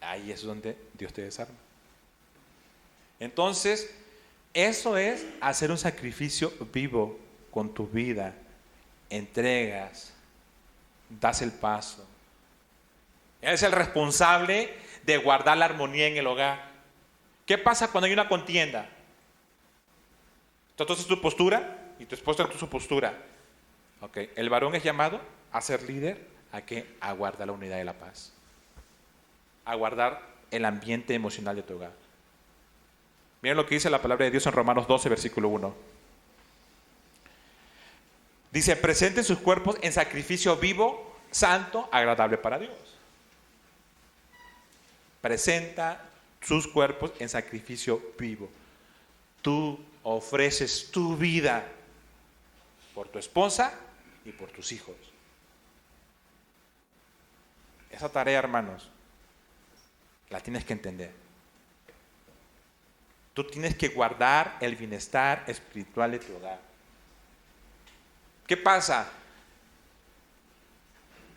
ahí es donde Dios te desarma. Entonces, eso es hacer un sacrificio vivo con tu vida. Entregas, das el paso. Él es el responsable de guardar la armonía en el hogar. ¿Qué pasa cuando hay una contienda? Entonces tu postura y tu esposa en su postura. Okay. El varón es llamado a ser líder, a guardar la unidad y la paz, a guardar el ambiente emocional de tu hogar. Miren lo que dice la palabra de Dios en Romanos 12, versículo 1. Dice, presenten sus cuerpos en sacrificio vivo, santo, agradable para Dios. Presenta sus cuerpos en sacrificio vivo. Tú ofreces tu vida por tu esposa y por tus hijos. Esa tarea, hermanos, la tienes que entender. Tú tienes que guardar el bienestar espiritual de tu hogar. ¿Qué pasa?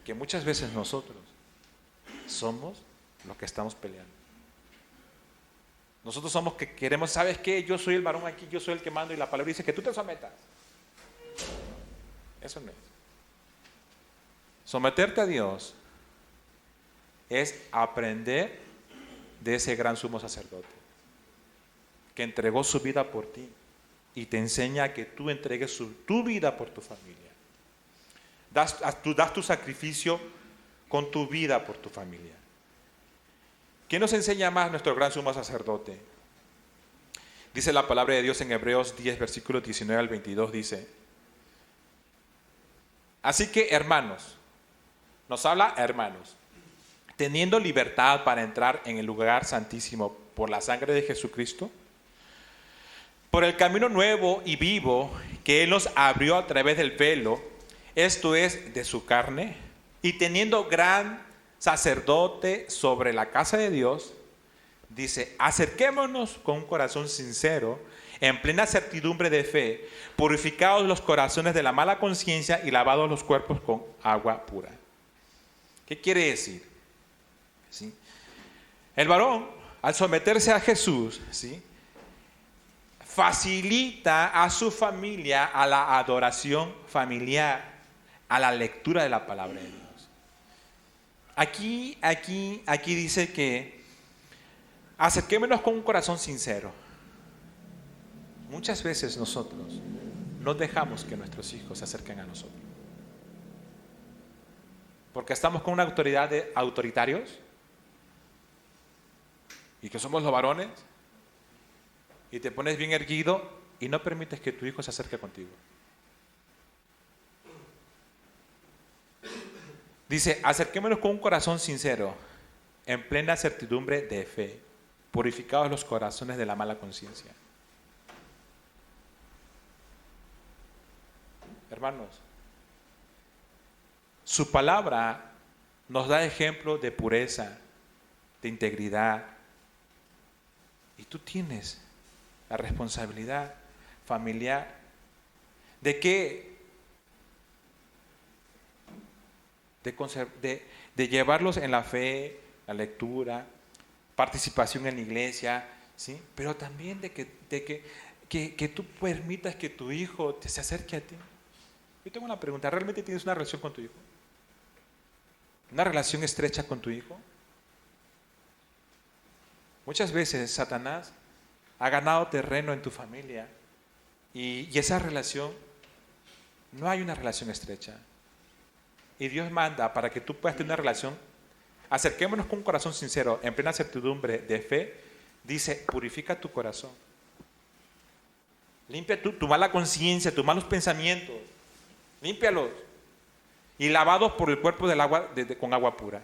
Que muchas veces nosotros somos los que estamos peleando. Nosotros somos que queremos, ¿sabes qué? Yo soy el varón aquí, yo soy el que mando y la palabra dice que tú te sometas. Eso no es. Someterte a Dios es aprender de ese gran sumo sacerdote. que entregó su vida por ti y te enseña que tú entregues tu vida por tu familia. Tú das tu sacrificio con tu vida por tu familia. ¿Qué nos enseña más nuestro gran sumo sacerdote? Dice la palabra de Dios en Hebreos 10, versículos 19 al 22, dice: así que hermanos, nos habla hermanos, teniendo libertad para entrar en el lugar santísimo por la sangre de Jesucristo, por el camino nuevo y vivo que Él nos abrió a través del velo, esto es, de su carne, y teniendo gran sacerdote sobre la casa de Dios, dice, acerquémonos con un corazón sincero, en plena certidumbre de fe, purificados los corazones de la mala conciencia y lavados los cuerpos con agua pura. ¿Qué quiere decir? ¿Sí? El varón, al someterse a Jesús, ¿sí?, facilita a su familia a la adoración familiar, a la lectura de la palabra de Dios. Aquí dice que acerquémonos con un corazón sincero. Muchas veces nosotros no dejamos que nuestros hijos se acerquen a nosotros, porque estamos con una autoridad de autoritarios y que somos los varones, y te pones bien erguido y no permites que tu hijo se acerque contigo. Dice, acerquémonos con un corazón sincero, en plena certidumbre de fe, purificados los corazones de la mala conciencia. Hermanos, su palabra nos da ejemplo de pureza, de integridad, y tú tienes la responsabilidad familiar de llevarlos en la fe, la lectura, participación en la iglesia, ¿sí? Pero también de que tú permitas que tu hijo se acerque a ti. Yo tengo una pregunta, ¿realmente tienes una relación con tu hijo? ¿Una relación estrecha con tu hijo? Muchas veces Satanás ha ganado terreno en tu familia y esa relación, no hay una relación estrecha. Y Dios manda para que tú puedas tener una relación. Acerquémonos con un corazón sincero, en plena certidumbre de fe. Dice, purifica tu corazón. Limpia tu mala conciencia, tus malos pensamientos. Límpialos. Y lavados por el cuerpo del agua, con agua pura.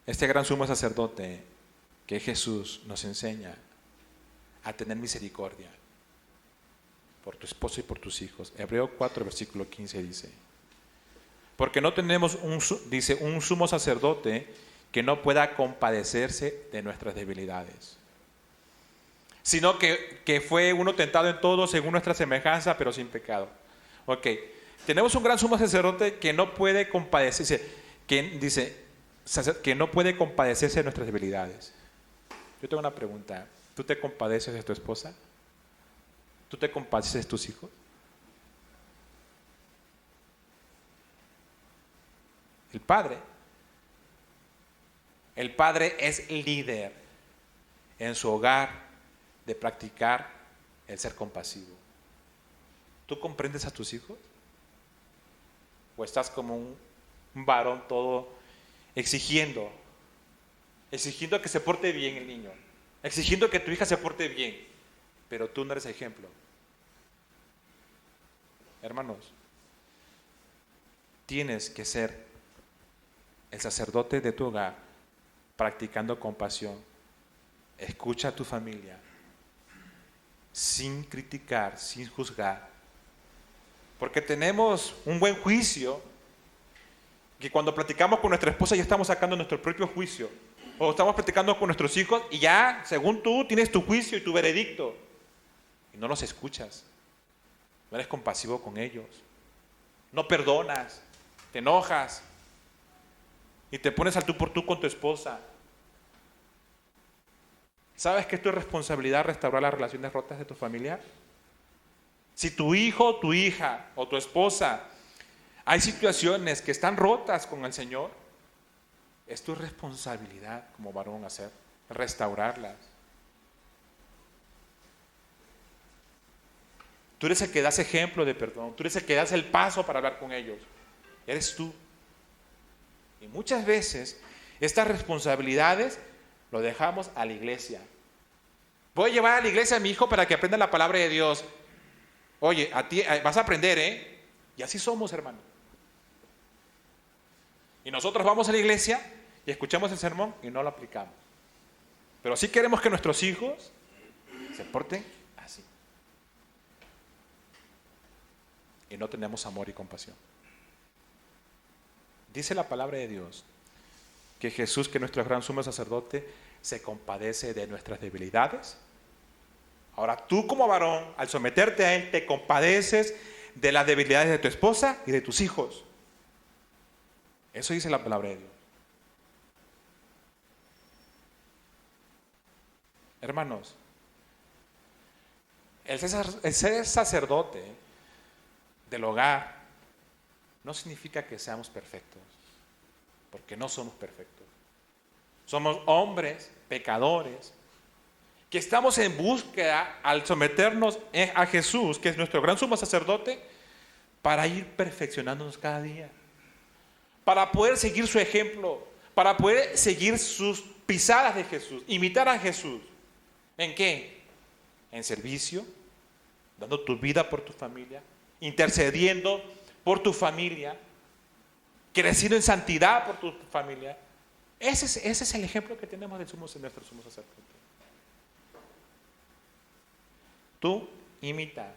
Este gran sumo sacerdote que Jesús nos enseña a tener misericordia por tu esposo y por tus hijos. Hebreos 4, versículo 15 dice, porque no tenemos un sumo sacerdote que no pueda compadecerse de nuestras debilidades, sino que fue uno tentado en todo según nuestra semejanza, pero sin pecado. Ok, tenemos un gran sumo sacerdote que no puede compadecerse, que no puede compadecerse de nuestras debilidades. Yo tengo una pregunta, ¿tú te compadeces de tu esposa? ¿Tú te compadeces de tus hijos? El padre es líder en su hogar de practicar el ser compasivo. ¿Tú comprendes a tus hijos? ¿O estás como un varón todo exigiendo que se porte bien el niño, exigiendo que tu hija se porte bien, pero tú no eres ejemplo? Hermanos, tienes que ser el sacerdote de tu hogar, practicando compasión. Escucha a tu familia, sin criticar, sin juzgar, porque tenemos un buen juicio, que cuando platicamos con nuestra esposa ya estamos sacando nuestro propio juicio, o estamos platicando con nuestros hijos y ya, según tú, tienes tu juicio y tu veredicto, y no los escuchas, no eres compasivo con ellos, no perdonas, te enojas y te pones al tú por tú con tu esposa. ¿Sabes que es tu responsabilidad restaurar las relaciones rotas de tu familia? Si tu hijo, tu hija o tu esposa, hay situaciones que están rotas con el Señor, es tu responsabilidad como varón restaurarlas. Tú eres el que das ejemplo de perdón, tú eres el que das el paso para hablar con ellos. Eres tú. Y muchas veces estas responsabilidades lo dejamos a la iglesia. Voy a llevar a la iglesia a mi hijo para que aprenda la palabra de Dios. Oye, a ti vas a aprender, ¿eh? Y así somos, hermano. Y nosotros vamos a la iglesia y escuchamos el sermón y no lo aplicamos. Pero sí queremos que nuestros hijos se porten así. Y no tenemos amor y compasión. Dice la palabra de Dios que Jesús, que es nuestro gran sumo sacerdote, se compadece de nuestras debilidades. Ahora tú como varón, al someterte a Él, te compadeces de las debilidades de tu esposa y de tus hijos. Eso dice la palabra de Dios. Hermanos, el ser sacerdote del hogar no significa que seamos perfectos, porque no somos perfectos. Somos hombres pecadores que estamos en búsqueda al someternos a Jesús, que es nuestro gran sumo sacerdote, para ir perfeccionándonos cada día, para poder seguir su ejemplo, para poder seguir sus pisadas de Jesús, imitar a Jesús. ¿En qué? En servicio, dando tu vida por tu familia, intercediendo por tu familia, creciendo en santidad por tu familia. Ese es el ejemplo que tenemos de nuestro sumo sacerdote. Tú imitas.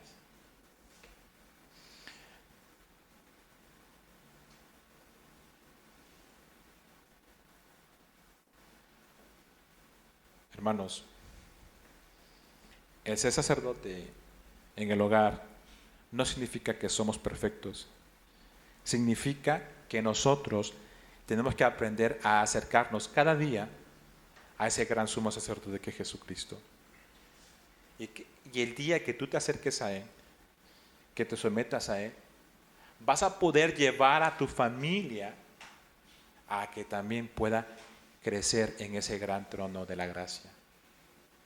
Hermanos, el ser sacerdote en el hogar no significa que somos perfectos. Significa que nosotros tenemos que aprender a acercarnos cada día a ese gran sumo sacerdote que es Jesucristo. Y el día que tú te acerques a Él, que te sometas a Él, vas a poder llevar a tu familia a que también pueda crecer en ese gran trono de la gracia.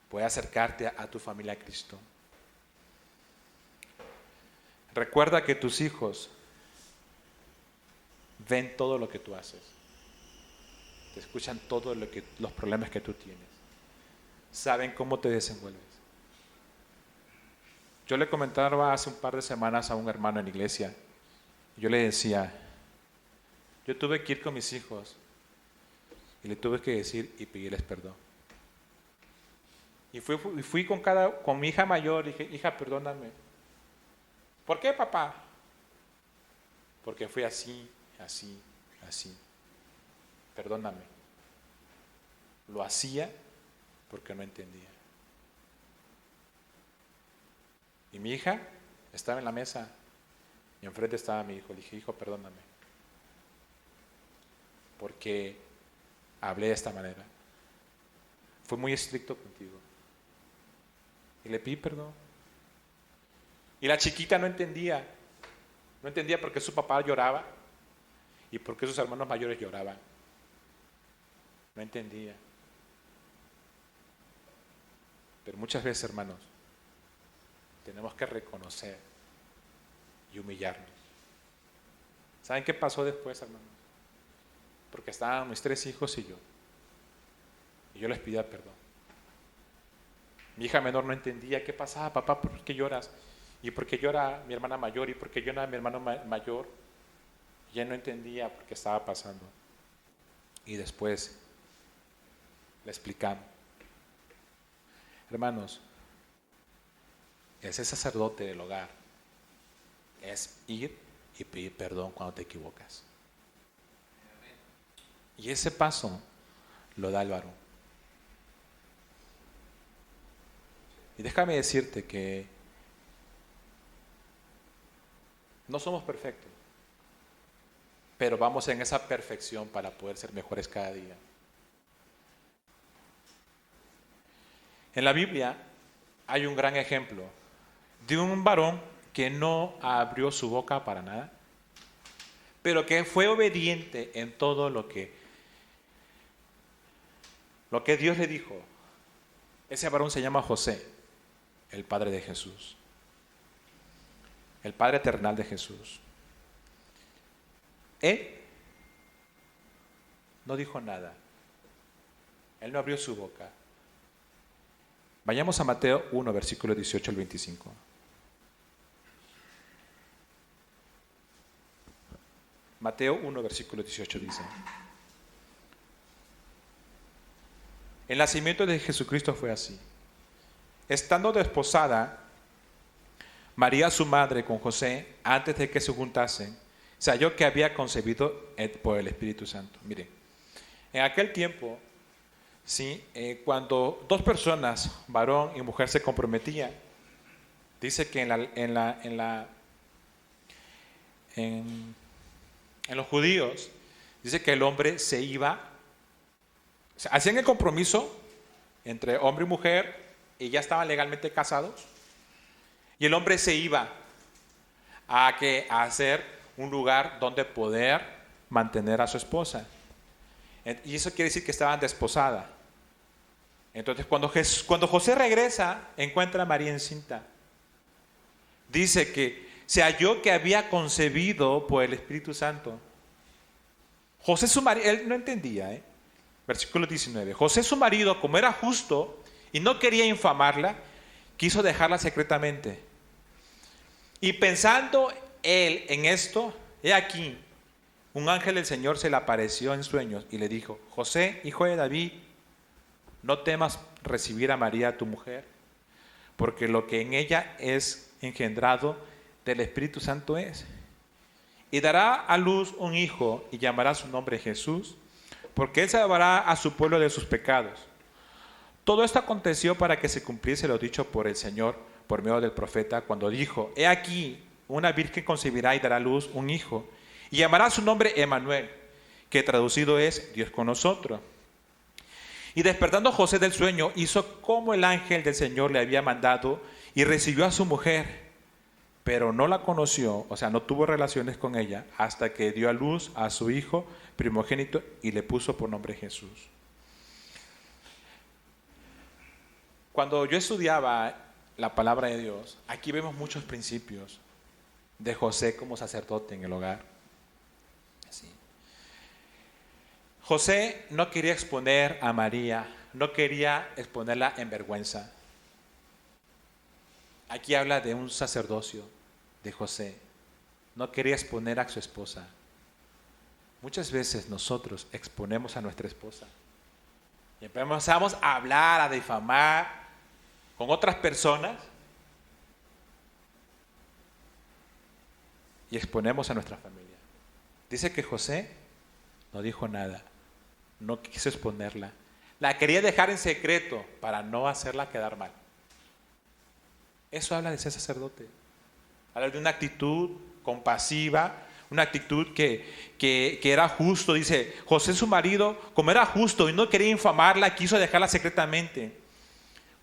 Puede acercarte a tu familia a Cristo. Recuerda que tus hijos ven todo lo que tú haces. Te escuchan todos los problemas que tú tienes. Saben cómo te desenvuelves. Yo le comentaba hace un par de semanas a un hermano en la iglesia. Yo le decía, yo tuve que ir con mis hijos y le tuve que decir y pedirles perdón. Y fui con mi hija mayor y dije, hija, perdóname. ¿Por qué, papá? Porque fui así. Perdóname. Lo hacía porque no entendía. Y mi hija estaba en la mesa y enfrente estaba mi hijo. Le dije, hijo, perdóname. Porque hablé de esta manera. Fui muy estricto contigo. Y le pedí perdón. Y la chiquita no entendía. No entendía por qué su papá lloraba y por qué sus hermanos mayores lloraban. No entendía. Pero muchas veces, hermanos, tenemos que reconocer y humillarnos. ¿Saben qué pasó después, hermanos? Porque estaban mis 3 hijos y yo. Y yo les pedía perdón. Mi hija menor no entendía qué pasaba, papá, ¿por qué lloras? ¿Y por qué llora mi hermana mayor? ¿Y por qué llora mi hermano mayor? Y ella no entendía por qué estaba pasando. Y después le explicamos. Hermanos, ese sacerdote del hogar es ir y pedir perdón cuando te equivocas. Y ese paso lo da el varón. Y déjame decirte que no somos perfectos, pero vamos en esa perfección para poder ser mejores cada día. En la Biblia hay un gran ejemplo de un varón que no abrió su boca para nada, pero que fue obediente en todo lo que Dios le dijo. Ese varón se llama José, el padre de Jesús, el padre terrenal de Jesús. Él no dijo nada, él no abrió su boca. Vayamos a Mateo 1, versículo 18 al 25. Mateo 1, versículo 18 dice: el nacimiento de Jesucristo fue así. Estando desposada María su madre con José, antes de que se juntasen, se halló que había concebido por el Espíritu Santo. Miren, en aquel tiempo, ¿sí? Cuando dos personas, varón y mujer, se comprometían, dice que en los judíos, dice que el hombre se iba, o sea, hacían el compromiso entre hombre y mujer y ya estaban legalmente casados, y el hombre se iba a hacer un lugar donde poder mantener a su esposa. Y eso quiere decir que estaban desposadas. Entonces, cuando José regresa, encuentra a María encinta. Dice que se halló que había concebido por el Espíritu Santo. José su marido, él no entendía, Versículo 19. José su marido, como era justo y no quería infamarla, quiso dejarla secretamente. Y pensando él en esto, he aquí, un ángel del Señor se le apareció en sueños y le dijo: José, hijo de David, no temas recibir a María tu mujer, porque lo que en ella es engendrado del Espíritu Santo es. Y dará a luz un hijo y llamará su nombre Jesús, porque él salvará a su pueblo de sus pecados. Todo esto aconteció para que se cumpliese lo dicho por el Señor por medio del profeta, cuando dijo: he aquí, una virgen concebirá y dará a luz un hijo, y llamará su nombre Emmanuel, que traducido es Dios con nosotros. Y despertando José del sueño, hizo como el ángel del Señor le había mandado, y recibió a su mujer, pero no la conoció, o sea, no tuvo relaciones con ella, hasta que dio a luz a su hijo primogénito y le puso por nombre Jesús. Cuando yo estudiaba la palabra de Dios, aquí vemos muchos principios de José como sacerdote en el hogar. Sí. José no quería exponer a María, no quería exponerla en vergüenza. Aquí habla de un sacerdocio de José. No quería exponer a su esposa. Muchas veces nosotros exponemos a nuestra esposa y empezamos a hablar, a difamar con otras personas y exponemos a nuestra familia. Dice que José no dijo nada, no quiso exponerla, la quería dejar en secreto para no hacerla quedar mal. Eso habla de ser sacerdote, habla de una actitud compasiva, una actitud que era justo. Dice, José su marido, como era justo y no quería infamarla, quiso dejarla secretamente.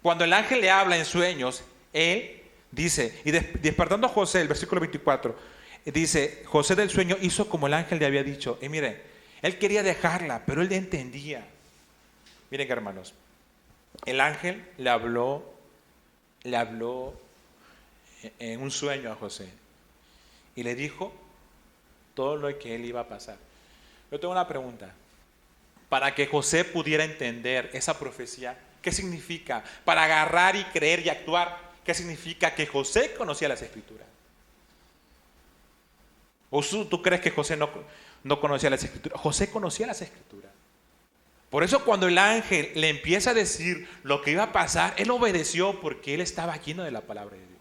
Cuando el ángel le habla en sueños, él dice, y despertando a José, el versículo 24, dice, José del sueño hizo como el ángel le había dicho. Y miren, él quería dejarla, pero él entendía. Miren, hermanos, el ángel le habló en un sueño a José y le dijo todo lo que él iba a pasar. Yo tengo una pregunta. Para que José pudiera entender esa profecía, ¿qué significa? Para agarrar y creer y actuar, ¿qué significa? Que José conocía las Escrituras. ¿O tú crees que José no conocía las Escrituras? José conocía las Escrituras. Por eso cuando el ángel le empieza a decir lo que iba a pasar, él obedeció porque él estaba lleno de la palabra de Dios.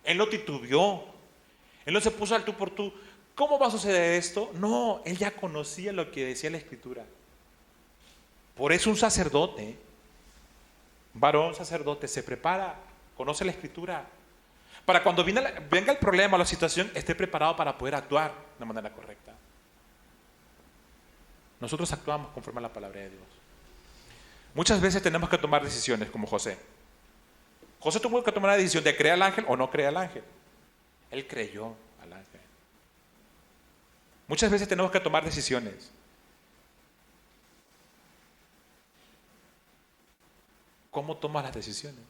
Él no titubeó. Él no se puso al tú por tú. ¿Cómo va a suceder esto? No, él ya conocía lo que decía la Escritura. Por eso un sacerdote, un varón sacerdote, se prepara, conoce la Escritura, para cuando venga el problema o la situación, esté preparado para poder actuar de manera correcta. Nosotros actuamos conforme a la palabra de Dios. Muchas veces tenemos que tomar decisiones como José. José tuvo que tomar la decisión de creer al ángel o no creer al ángel. Él creyó al ángel. Muchas veces tenemos que tomar decisiones. ¿Cómo tomas las decisiones?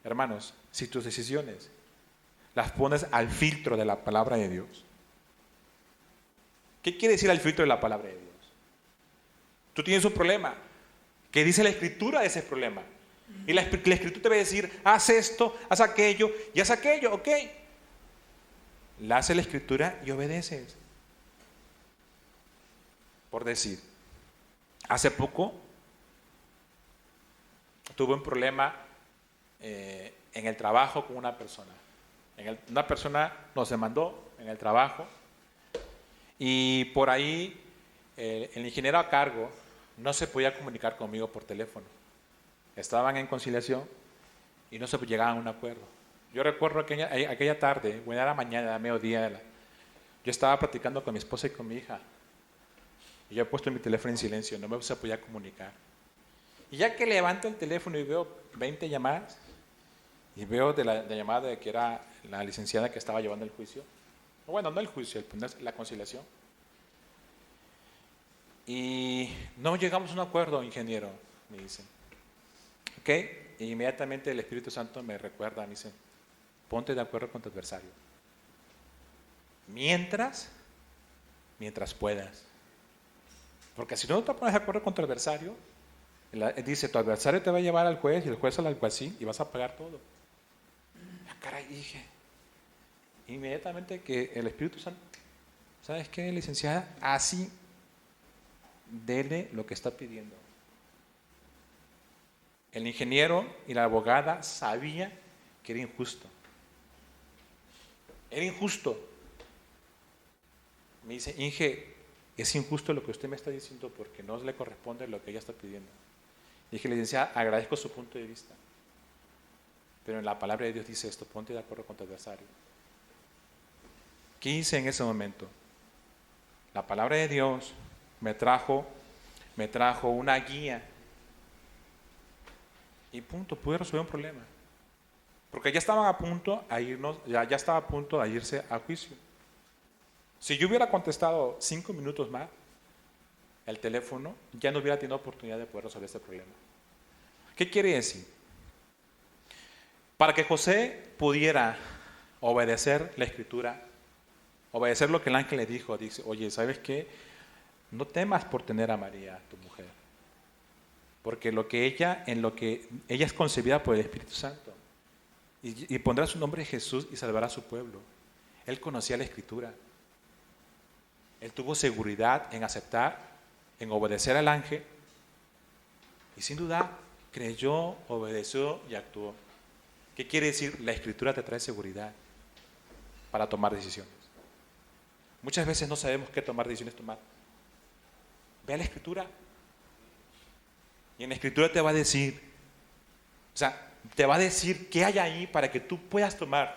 Hermanos, si tus decisiones las pones al filtro de la palabra de Dios. ¿Qué quiere decir al filtro de la palabra de Dios? Tú tienes un problema. ¿Qué dice la Escritura de ese problema? Y la Escritura te va a decir, haz esto, haz aquello y haz aquello, ¿ok? La hace la Escritura y obedeces. Por decir, hace poco tuve un problema en el trabajo con una persona. Una persona nos demandó en el trabajo y por ahí el ingeniero a cargo no se podía comunicar conmigo por teléfono. Estaban en conciliación y no se llegaban a un acuerdo. Yo recuerdo aquella tarde, bueno, era mañana, era mediodía, yo estaba platicando con mi esposa y con mi hija. Y yo he puesto mi teléfono en silencio, no me se podía comunicar. Y ya que levanto el teléfono y veo 20 llamadas, y veo de la llamada de que era la licenciada que estaba llevando el juicio, bueno, no el juicio, la conciliación. Y no llegamos a un acuerdo, ingeniero, me dicen. ¿Ok? E inmediatamente el Espíritu Santo me recuerda, me dice, ponte de acuerdo con tu adversario. Mientras puedas. Porque si no te pones de acuerdo con tu adversario, dice, tu adversario te va a llevar al juez y el juez al alguacil y vas a pagar todo. Caray, dije, inmediatamente que el Espíritu Santo, ¿sabes qué, licenciada? Así, dele lo que está pidiendo. El ingeniero y la abogada sabían que era injusto. Era injusto. Me dice, Inge, es injusto lo que usted me está diciendo porque no le corresponde lo que ella está pidiendo. Dije, licenciada, agradezco su punto de vista. Pero en la palabra de Dios dice esto, ponte de acuerdo con tu adversario. ¿Qué hice en ese momento? La palabra de Dios me trajo una guía. Y punto, pude resolver un problema. Porque ya estaban a punto a irnos, ya estaba a punto de irse a juicio. Si yo hubiera contestado 5 minutos más el teléfono, ya no hubiera tenido oportunidad de poder resolver este problema. ¿Qué quiere decir? Para que José pudiera obedecer la Escritura, obedecer lo que el ángel le dijo, dice, oye, ¿sabes qué? No temas por tener a María, tu mujer, porque en lo que ella es concebida por el Espíritu Santo, y pondrá su nombre Jesús y salvará a su pueblo. Él conocía la Escritura. Él tuvo seguridad en aceptar, en obedecer al ángel, y sin duda creyó, obedeció y actuó. ¿Qué quiere decir? La Escritura te trae seguridad para tomar decisiones. Muchas veces no sabemos qué decisiones tomar. Ve a la Escritura. Y en la Escritura te va a decir, te va a decir qué hay ahí para que tú puedas tomar.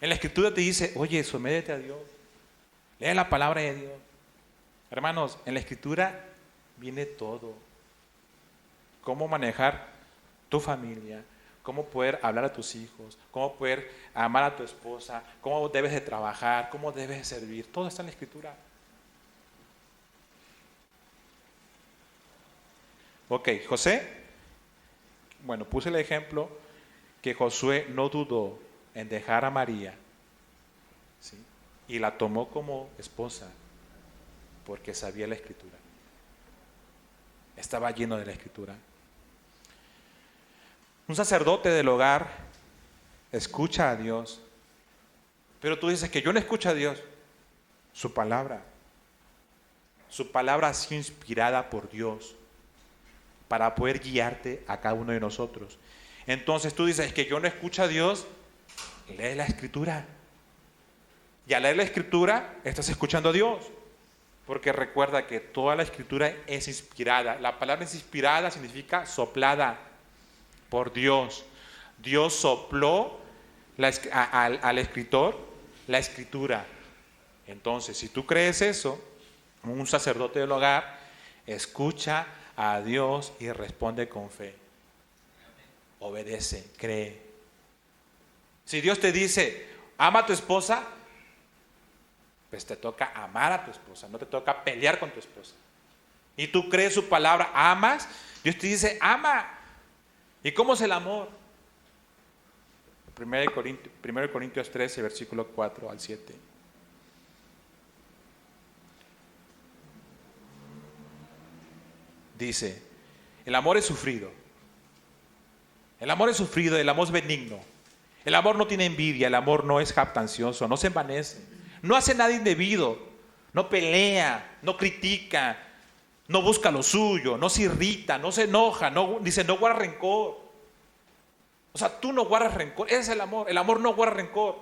En la Escritura te dice, oye, sométete a Dios. Lee la palabra de Dios. Hermanos, en la Escritura viene todo. Cómo manejar tu familia, cómo poder hablar a tus hijos, cómo poder amar a tu esposa, cómo debes de trabajar, cómo debes de servir. Todo está en la Escritura. Ok, José, bueno, puse el ejemplo que Josué no dudó en dejar a María, ¿sí? Y la tomó como esposa porque sabía la Escritura. Estaba lleno de la Escritura. Un sacerdote del hogar escucha a Dios, pero tú dices que yo no escucho a Dios. Su palabra ha sido inspirada por Dios para poder guiarte a cada uno de nosotros. Entonces tú dices que yo no escucho a Dios, lee la Escritura. Y al leer la Escritura estás escuchando a Dios, porque recuerda que toda la Escritura es inspirada. La palabra es inspirada significa soplada por Dios. Dios sopló al escritor la Escritura. Entonces, si tú crees eso, un sacerdote del hogar escucha a Dios y responde con fe. obedece, cree. Si Dios te dice, ama a tu esposa, pues te toca amar a tu esposa, no te toca pelear con tu esposa. Y tú crees su palabra, amas, Dios te dice, ama. ¿Y cómo es el amor? 1 Corintios 13, versículo 4 al 7. Dice, el amor es sufrido. El amor es sufrido, el amor es benigno. El amor no tiene envidia, el amor no es jactancioso, no se envanece, no hace nada indebido, no pelea, no critica, no busca lo suyo, no se irrita, no se enoja, dice, no guarda rencor. O sea, tú no guardas rencor, ese es el amor no guarda rencor.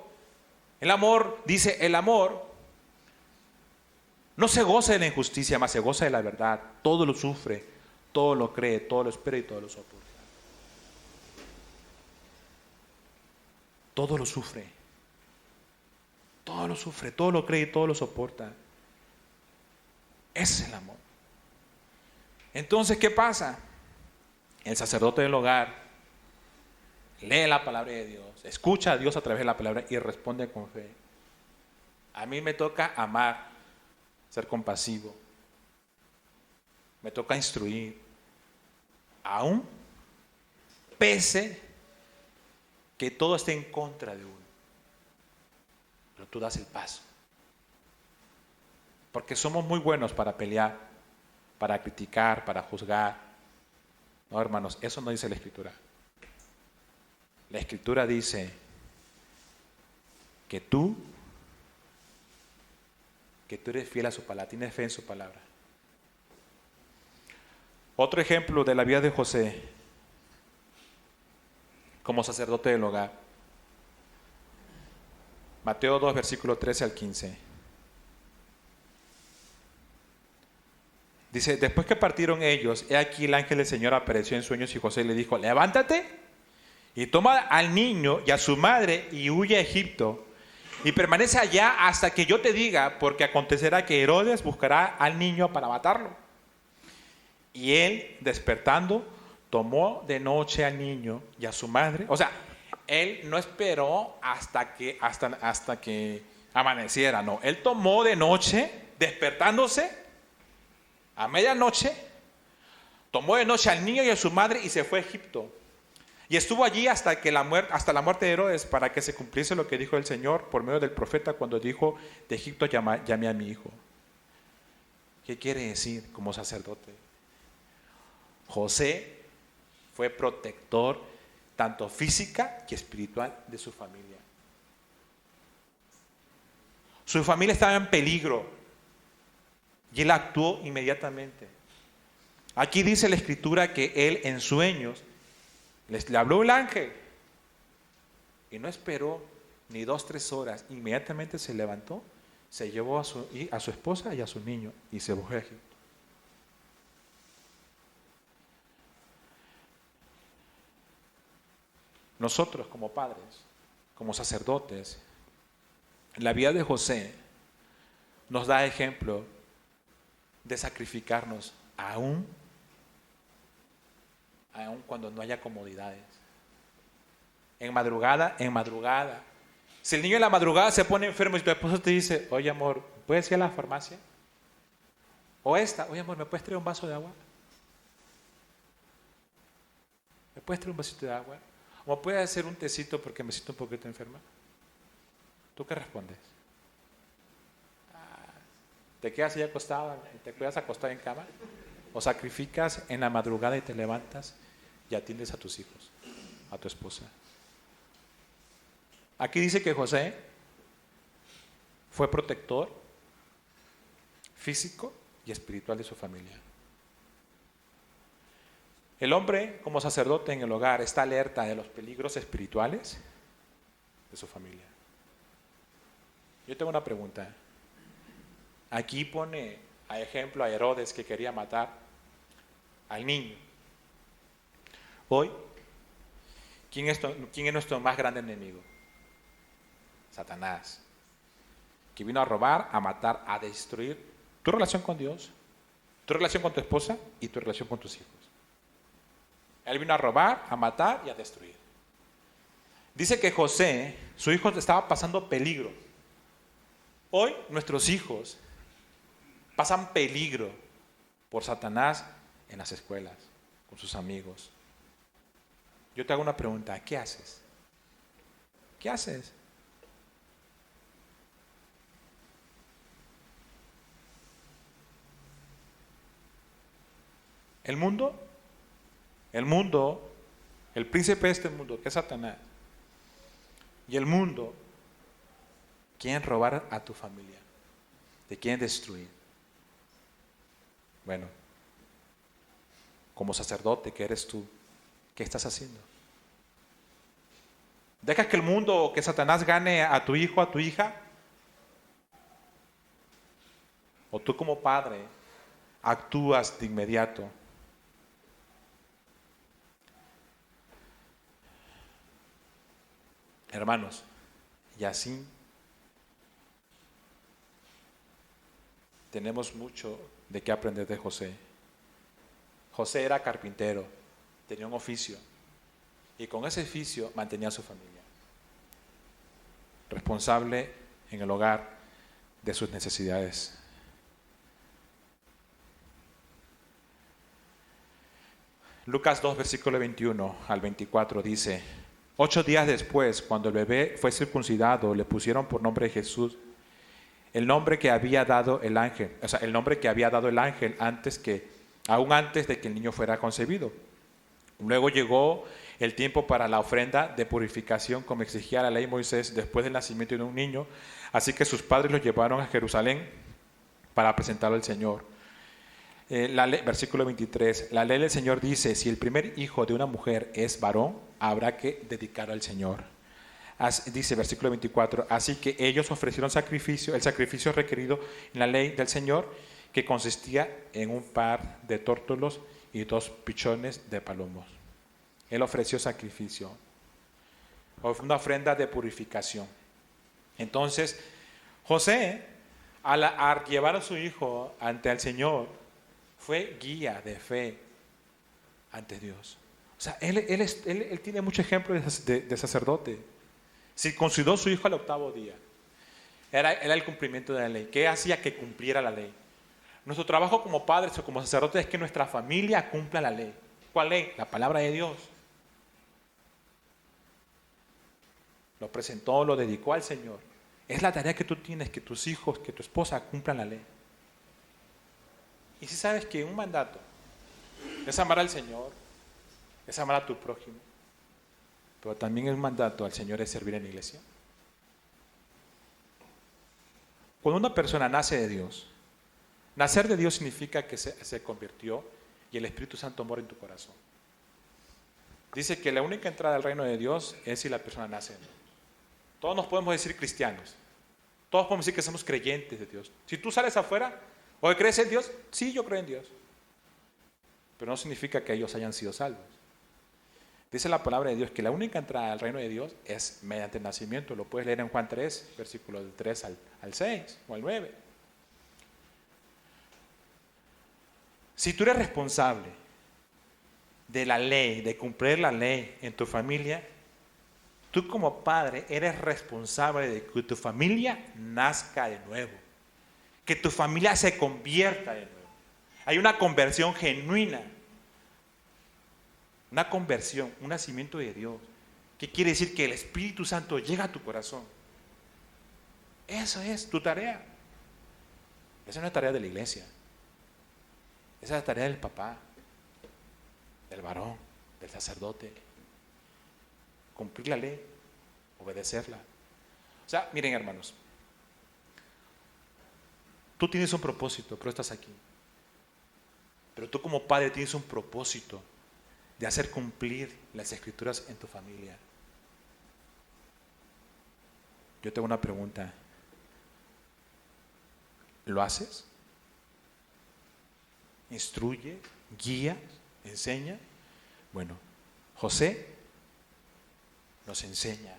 El amor, dice, el amor no se goza de la injusticia, más se goza de la verdad. Todo lo sufre, todo lo cree, todo lo espera y todo lo soporta. Todo lo sufre, todo lo cree y todo lo soporta. Ese es el amor. Entonces, ¿qué pasa? El sacerdote del hogar lee la palabra de Dios, escucha a Dios a través de la palabra y responde con fe. A mí me toca amar, ser compasivo. Me toca instruir. Aún pese que todo esté en contra de uno. Pero tú das el paso. Porque somos muy buenos para pelear, para criticar, para juzgar. No, hermanos, eso no dice la Escritura. La Escritura dice que tú eres fiel a su palabra, tienes fe en su palabra. Otro ejemplo de la vida de José como sacerdote del hogar. Mateo 2, versículo 13 al 15. Dice, después que partieron ellos, he aquí el ángel del Señor apareció en sueños y José le dijo, levántate y toma al niño y a su madre y huye a Egipto y permanece allá hasta que yo te diga, porque acontecerá que Herodes buscará al niño para matarlo. Y él, despertando, tomó de noche al niño y a su madre. O sea, él no esperó hasta que amaneciera, no. Él tomó de noche, despertándose a medianoche, tomó de noche al niño y a su madre y se fue a Egipto. Y estuvo allí hasta la muerte de Herodes, para que se cumpliese lo que dijo el Señor por medio del profeta cuando dijo, de Egipto llamé a mi hijo. ¿Qué quiere decir como sacerdote? José fue protector tanto física y espiritual de su familia. Su familia estaba en peligro y él actuó inmediatamente. Aquí dice la Escritura que él en sueños le habló el ángel y no esperó ni 2-3 horas. Inmediatamente se levantó, se llevó a su esposa y a su niño y se fue a Egipto. Nosotros como padres, como sacerdotes, la vida de José nos da ejemplo de sacrificarnos aún cuando no haya comodidades. En madrugada. Si el niño en la madrugada se pone enfermo y tu esposo te dice, oye amor, ¿puedes ir a la farmacia? Oye amor, ¿me puedes traer un vaso de agua? ¿Me puedes traer un vasito de agua? ¿O puedes hacer un tecito porque me siento un poquito enferma? ¿Tú qué respondes? ¿Te quedas ahí acostado, te quedas acostado en cama? ¿O sacrificas en la madrugada y te levantas y atiendes a tus hijos, a tu esposa? Aquí dice que José fue protector físico y espiritual de su familia. El hombre, como sacerdote en el hogar, está alerta de los peligros espirituales de su familia. Yo tengo una pregunta. Aquí pone a ejemplo a Herodes, que quería matar al niño. Hoy, ¿quién es nuestro más grande enemigo? Satanás, que vino a robar, a matar, a destruir tu relación con Dios, tu relación con tu esposa y tu relación con tus hijos. Él vino a robar, a matar y a destruir. Dice que José, su hijo, estaba pasando peligro. Hoy nuestros hijos pasan peligro por Satanás en las escuelas, con sus amigos. Yo te hago una pregunta, ¿qué haces? ¿Qué haces? El mundo, el príncipe de este mundo, que es Satanás, y el mundo quieren robar a tu familia, te quieren destruir. Bueno, como sacerdote que eres tú, ¿qué estás haciendo? ¿Dejas que el mundo o que Satanás gane a tu hijo, a tu hija? ¿O tú como padre actúas de inmediato? Hermanos, y así tenemos mucho de qué aprender de José. José era carpintero, tenía un oficio, y con ese oficio mantenía a su familia, responsable en el hogar de sus necesidades. Lucas 2, versículo 21 al 24 dice: 8 días después, cuando el bebé fue circuncidado, le pusieron por nombre Jesús, el nombre que había dado el ángel, aún antes de que el niño fuera concebido. Luego llegó el tiempo para la ofrenda de purificación, como exigía la ley de Moisés, después del nacimiento de un niño. Así que sus padres lo llevaron a Jerusalén para presentarlo al Señor. Versículo 23, la ley del Señor dice: si el primer hijo de una mujer es varón, habrá que dedicarlo al Señor. Dice versículo 24, así que ellos ofrecieron el sacrificio requerido en la ley del Señor, que consistía en un par de tórtolos y 2 pichones de palomos. Él ofreció sacrificio, una ofrenda de purificación. Entonces, José, al llevar a su hijo ante el Señor, fue guía de fe ante Dios. O sea, él tiene mucho ejemplo de sacerdote. Circuncidó a su hijo al 8º día. Era el cumplimiento de la ley. ¿Qué hacía que cumpliera la ley? Nuestro trabajo como padres o como sacerdotes es que nuestra familia cumpla la ley. ¿Cuál ley? La palabra de Dios. Lo presentó, lo dedicó al Señor. Es la tarea que tú tienes, que tus hijos, que tu esposa cumplan la ley. Y si sabes que un mandato es amar al Señor, es amar a tu prójimo, pero también el mandato al Señor es servir en la iglesia. Cuando una persona nace de Dios, nacer de Dios significa que se convirtió y el Espíritu Santo mora en tu corazón. Dice que la única entrada al reino de Dios es si la persona nace de Dios. Todos nos podemos decir cristianos, todos podemos decir que somos creyentes de Dios. Si tú sales afuera, ¿o crees en Dios? Sí, yo creo en Dios. Pero no significa que ellos hayan sido salvos. Dice la palabra de Dios que la única entrada al reino de Dios es mediante el nacimiento. Lo puedes leer en Juan 3, versículos del 3 al 6 o al 9. Si tú eres responsable de la ley, de cumplir la ley en tu familia, tú como padre eres responsable de que tu familia nazca de nuevo, que tu familia se convierta de nuevo. Hay una conversión genuina. Una conversión, un nacimiento de Dios. ¿Qué quiere decir? Que el Espíritu Santo llega a tu corazón. Eso es tu tarea. Esa no es tarea de la iglesia. Esa es la tarea del papá, del varón, del sacerdote. Cumplir la ley, obedecerla. O sea, miren, hermanos, tú tienes un propósito, pero estás aquí. Pero tú como padre tienes un propósito de hacer cumplir las Escrituras en tu familia. Yo tengo una pregunta. ¿Lo haces? ¿Instruye? ¿Guía? ¿Enseña? Bueno, José nos enseña.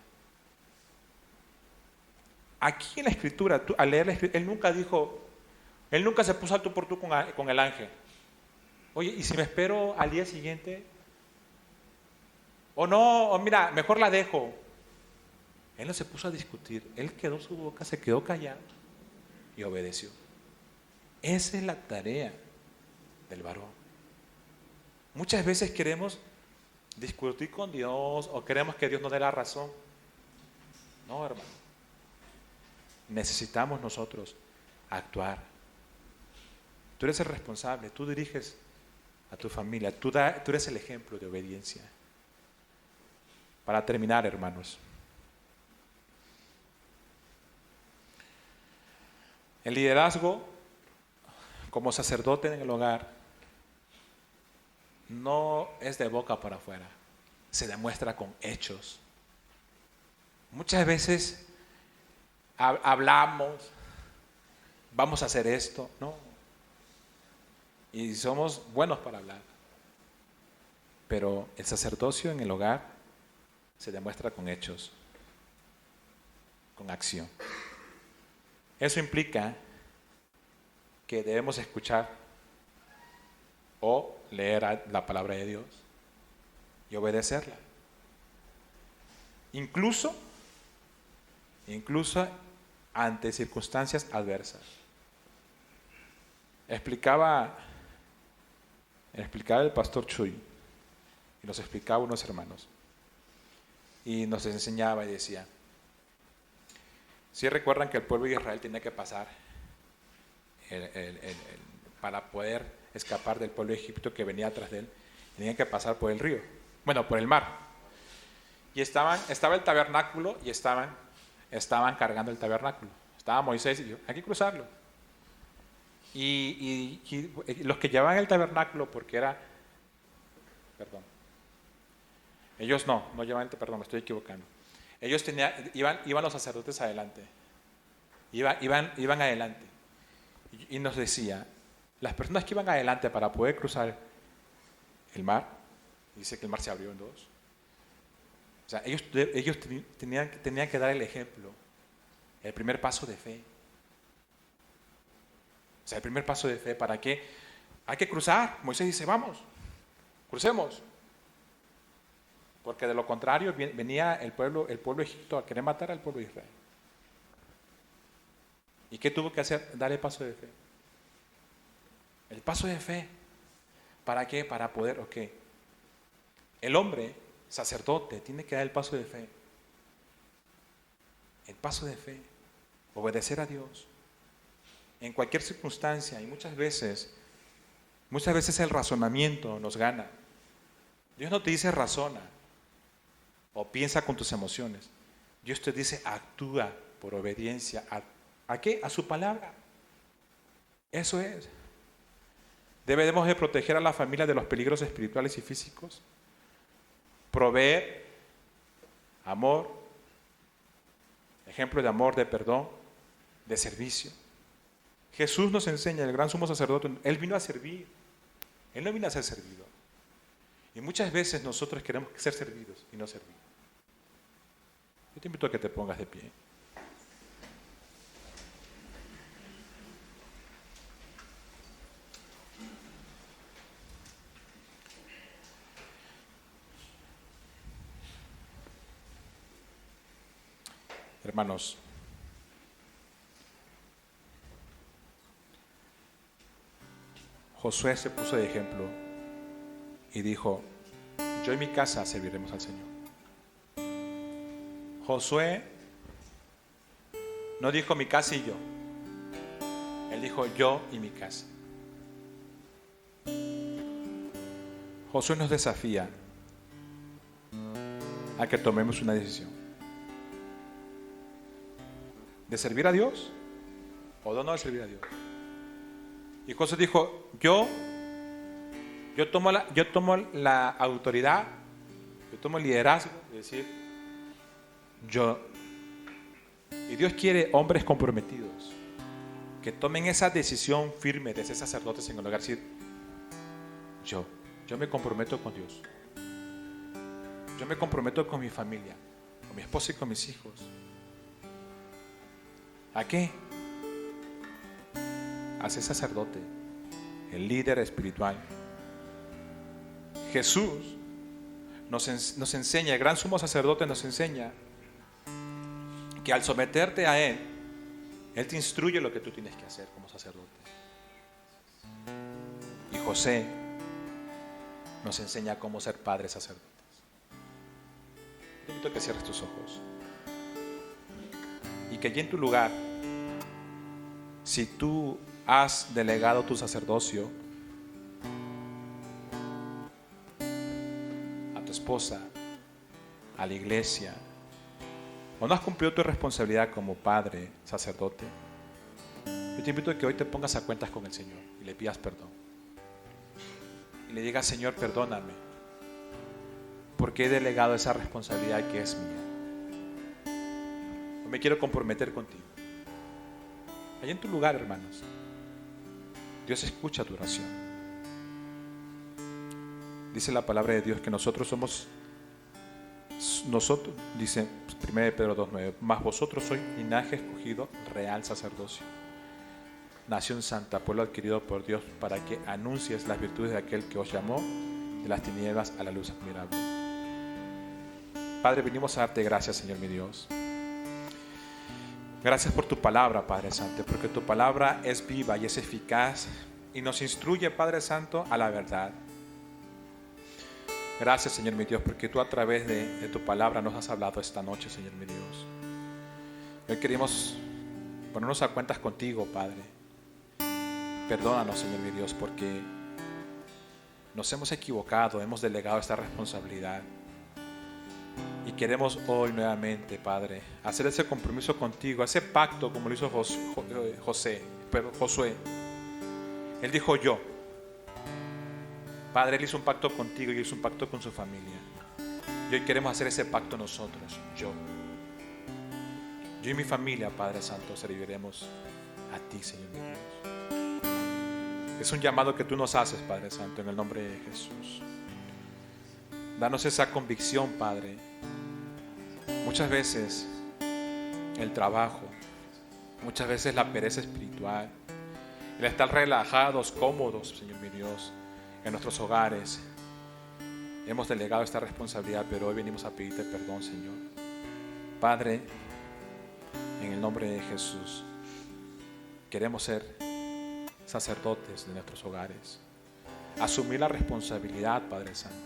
Aquí en la Escritura, al leer la Escritura, él nunca se puso al tú por tú con el ángel. Oye, ¿y si me espero al día siguiente? O no, o mira, mejor la dejo. Él no se puso a discutir, él quedó su boca, se quedó callado y obedeció. Esa es la tarea del varón. Muchas veces queremos discutir con Dios o queremos que Dios nos dé la razón. No, hermano. Necesitamos nosotros actuar. Tú eres el responsable, tú diriges a tu familia, tú eres el ejemplo de obediencia. Para terminar, hermanos, el liderazgo como sacerdote en el hogar no es de boca para afuera, se demuestra con hechos. Muchas veces hablamos, vamos a hacer esto, ¿no? Y somos buenos para hablar. Pero el sacerdocio en el hogar se demuestra con hechos, con acción. Eso implica que debemos escuchar o leer la palabra de Dios y obedecerla. Incluso ante circunstancias adversas. Explicaba el pastor Chuy y nos explicaba unos hermanos y nos enseñaba y decía, si recuerdan que el pueblo de Israel tenía que pasar para poder escapar del pueblo de Egipto que venía atrás de él, tenían que pasar por el río, bueno, por el mar. Y estaba el tabernáculo y estaban cargando el tabernáculo. Estaba Moisés y yo, hay que cruzarlo. Y los que llevaban el tabernáculo, porque ellos no llevaban me estoy equivocando. Ellos iban los sacerdotes adelante, iban adelante. Y nos decía, las personas que iban adelante para poder cruzar el mar, dice que el mar se abrió en dos. O sea, ellos tenían que dar el ejemplo, el primer paso de fe. O sea, el primer paso de fe, ¿para qué? Hay que cruzar. Moisés dice, vamos, crucemos. Porque de lo contrario venía el pueblo de Egipto a querer matar al pueblo de Israel. ¿Y qué tuvo que hacer? Dar el paso de fe. El paso de fe. ¿Para qué? Para poder, el hombre, sacerdote, tiene que dar el paso de fe. El paso de fe. Obedecer a Dios. En cualquier circunstancia, y muchas veces el razonamiento nos gana. Dios no te dice razona o piensa con tus emociones. Dios te dice actúa por obediencia. ¿A qué? A su palabra. Eso es. Debemos de proteger a la familia de los peligros espirituales y físicos. Proveer amor, ejemplo de amor, de perdón, de servicio. Jesús nos enseña, el gran sumo sacerdote, Él vino a servir. Él no vino a ser servido. Y muchas veces nosotros queremos ser servidos y no servir. Yo te invito a que te pongas de pie. Hermanos, Josué se puso de ejemplo y dijo, yo y mi casa serviremos al Señor. Josué no dijo mi casa y yo. Él dijo yo y mi casa. Josué nos desafía a que tomemos una decisión. ¿De servir a Dios o de no servir a Dios? Y Josué dijo, yo tomo la autoridad, yo tomo el liderazgo, es decir, yo. Y Dios quiere hombres comprometidos, que tomen esa decisión firme de ser sacerdotes en el hogar, decir, yo me comprometo con Dios. Yo me comprometo con mi familia, con mi esposa y con mis hijos. ¿A qué? A ser el líder espiritual. Jesús nos enseña, el gran sumo sacerdote nos enseña que al someterte a Él te instruye lo que tú tienes que hacer como sacerdote. Y José nos enseña cómo ser padres sacerdotes. Te invito a que cierres tus ojos y que allí en tu lugar, si tú has delegado tu sacerdocio a tu esposa, a la iglesia, o no has cumplido tu responsabilidad como padre sacerdote, yo te invito a que hoy te pongas a cuentas con el Señor y le pidas perdón. Y le digas: Señor, perdóname, porque he delegado esa responsabilidad que es mía. No me quiero comprometer contigo. Allí en tu lugar, hermanos, Dios escucha tu oración. Dice la palabra de Dios que nosotros, dice 1 Pedro 2:9, mas vosotros sois linaje escogido, real sacerdocio, nación santa, pueblo adquirido por Dios, para que anuncies las virtudes de aquel que os llamó de las tinieblas a la luz admirable. Padre, venimos a darte gracias, Señor mi Dios. Gracias por tu palabra, Padre Santo, porque tu palabra es viva y es eficaz y nos instruye, Padre Santo, a la verdad. Gracias, Señor mi Dios, porque tú a través de tu palabra nos has hablado esta noche, Señor mi Dios. Hoy queremos ponernos a cuentas contigo, Padre. Perdónanos, Señor mi Dios, porque nos hemos equivocado, hemos delegado esta responsabilidad. Y queremos hoy nuevamente, Padre, hacer ese compromiso contigo, ese pacto como lo hizo Josué. Él dijo yo. Padre, Él hizo un pacto contigo y hizo un pacto con su familia. Y hoy queremos hacer ese pacto nosotros, yo y mi familia, Padre Santo, serviremos a ti, Señor mi Dios. Es un llamado que tú nos haces, Padre Santo, en el nombre de Jesús. Danos esa convicción, Padre. Muchas veces el trabajo, muchas veces la pereza espiritual, el estar relajados, cómodos, Señor mi Dios, en nuestros hogares, hemos delegado esta responsabilidad, pero hoy venimos a pedirte perdón, Señor. Padre, en el nombre de Jesús, queremos ser sacerdotes de nuestros hogares, asumir la responsabilidad, Padre Santo,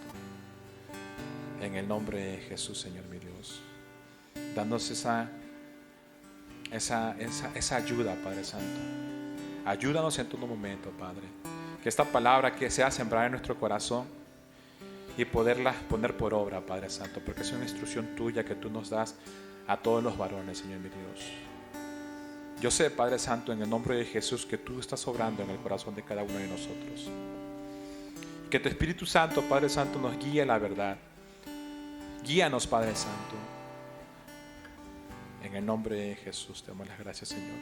en el nombre de Jesús, Señor mi Dios, dándonos esa ayuda, Padre Santo. Ayúdanos en todo momento, Padre, que esta palabra que sea sembrada en nuestro corazón y poderla poner por obra, Padre Santo, porque es una instrucción tuya que tú nos das a todos los varones, Señor mi Dios. Yo sé, Padre Santo, en el nombre de Jesús, que tú estás obrando en el corazón de cada uno de nosotros. Que tu Espíritu Santo, Padre Santo, nos guíe a la verdad. Guíanos, Padre Santo. En el nombre de Jesús te damos las gracias, Señor.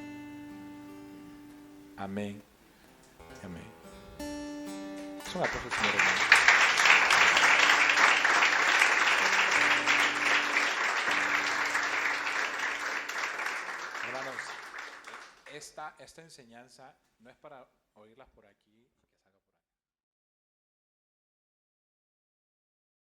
Amén. Amén. Es un aplauso, Señor, hermano. Hermanos, esta enseñanza no es para oírlas por aquí.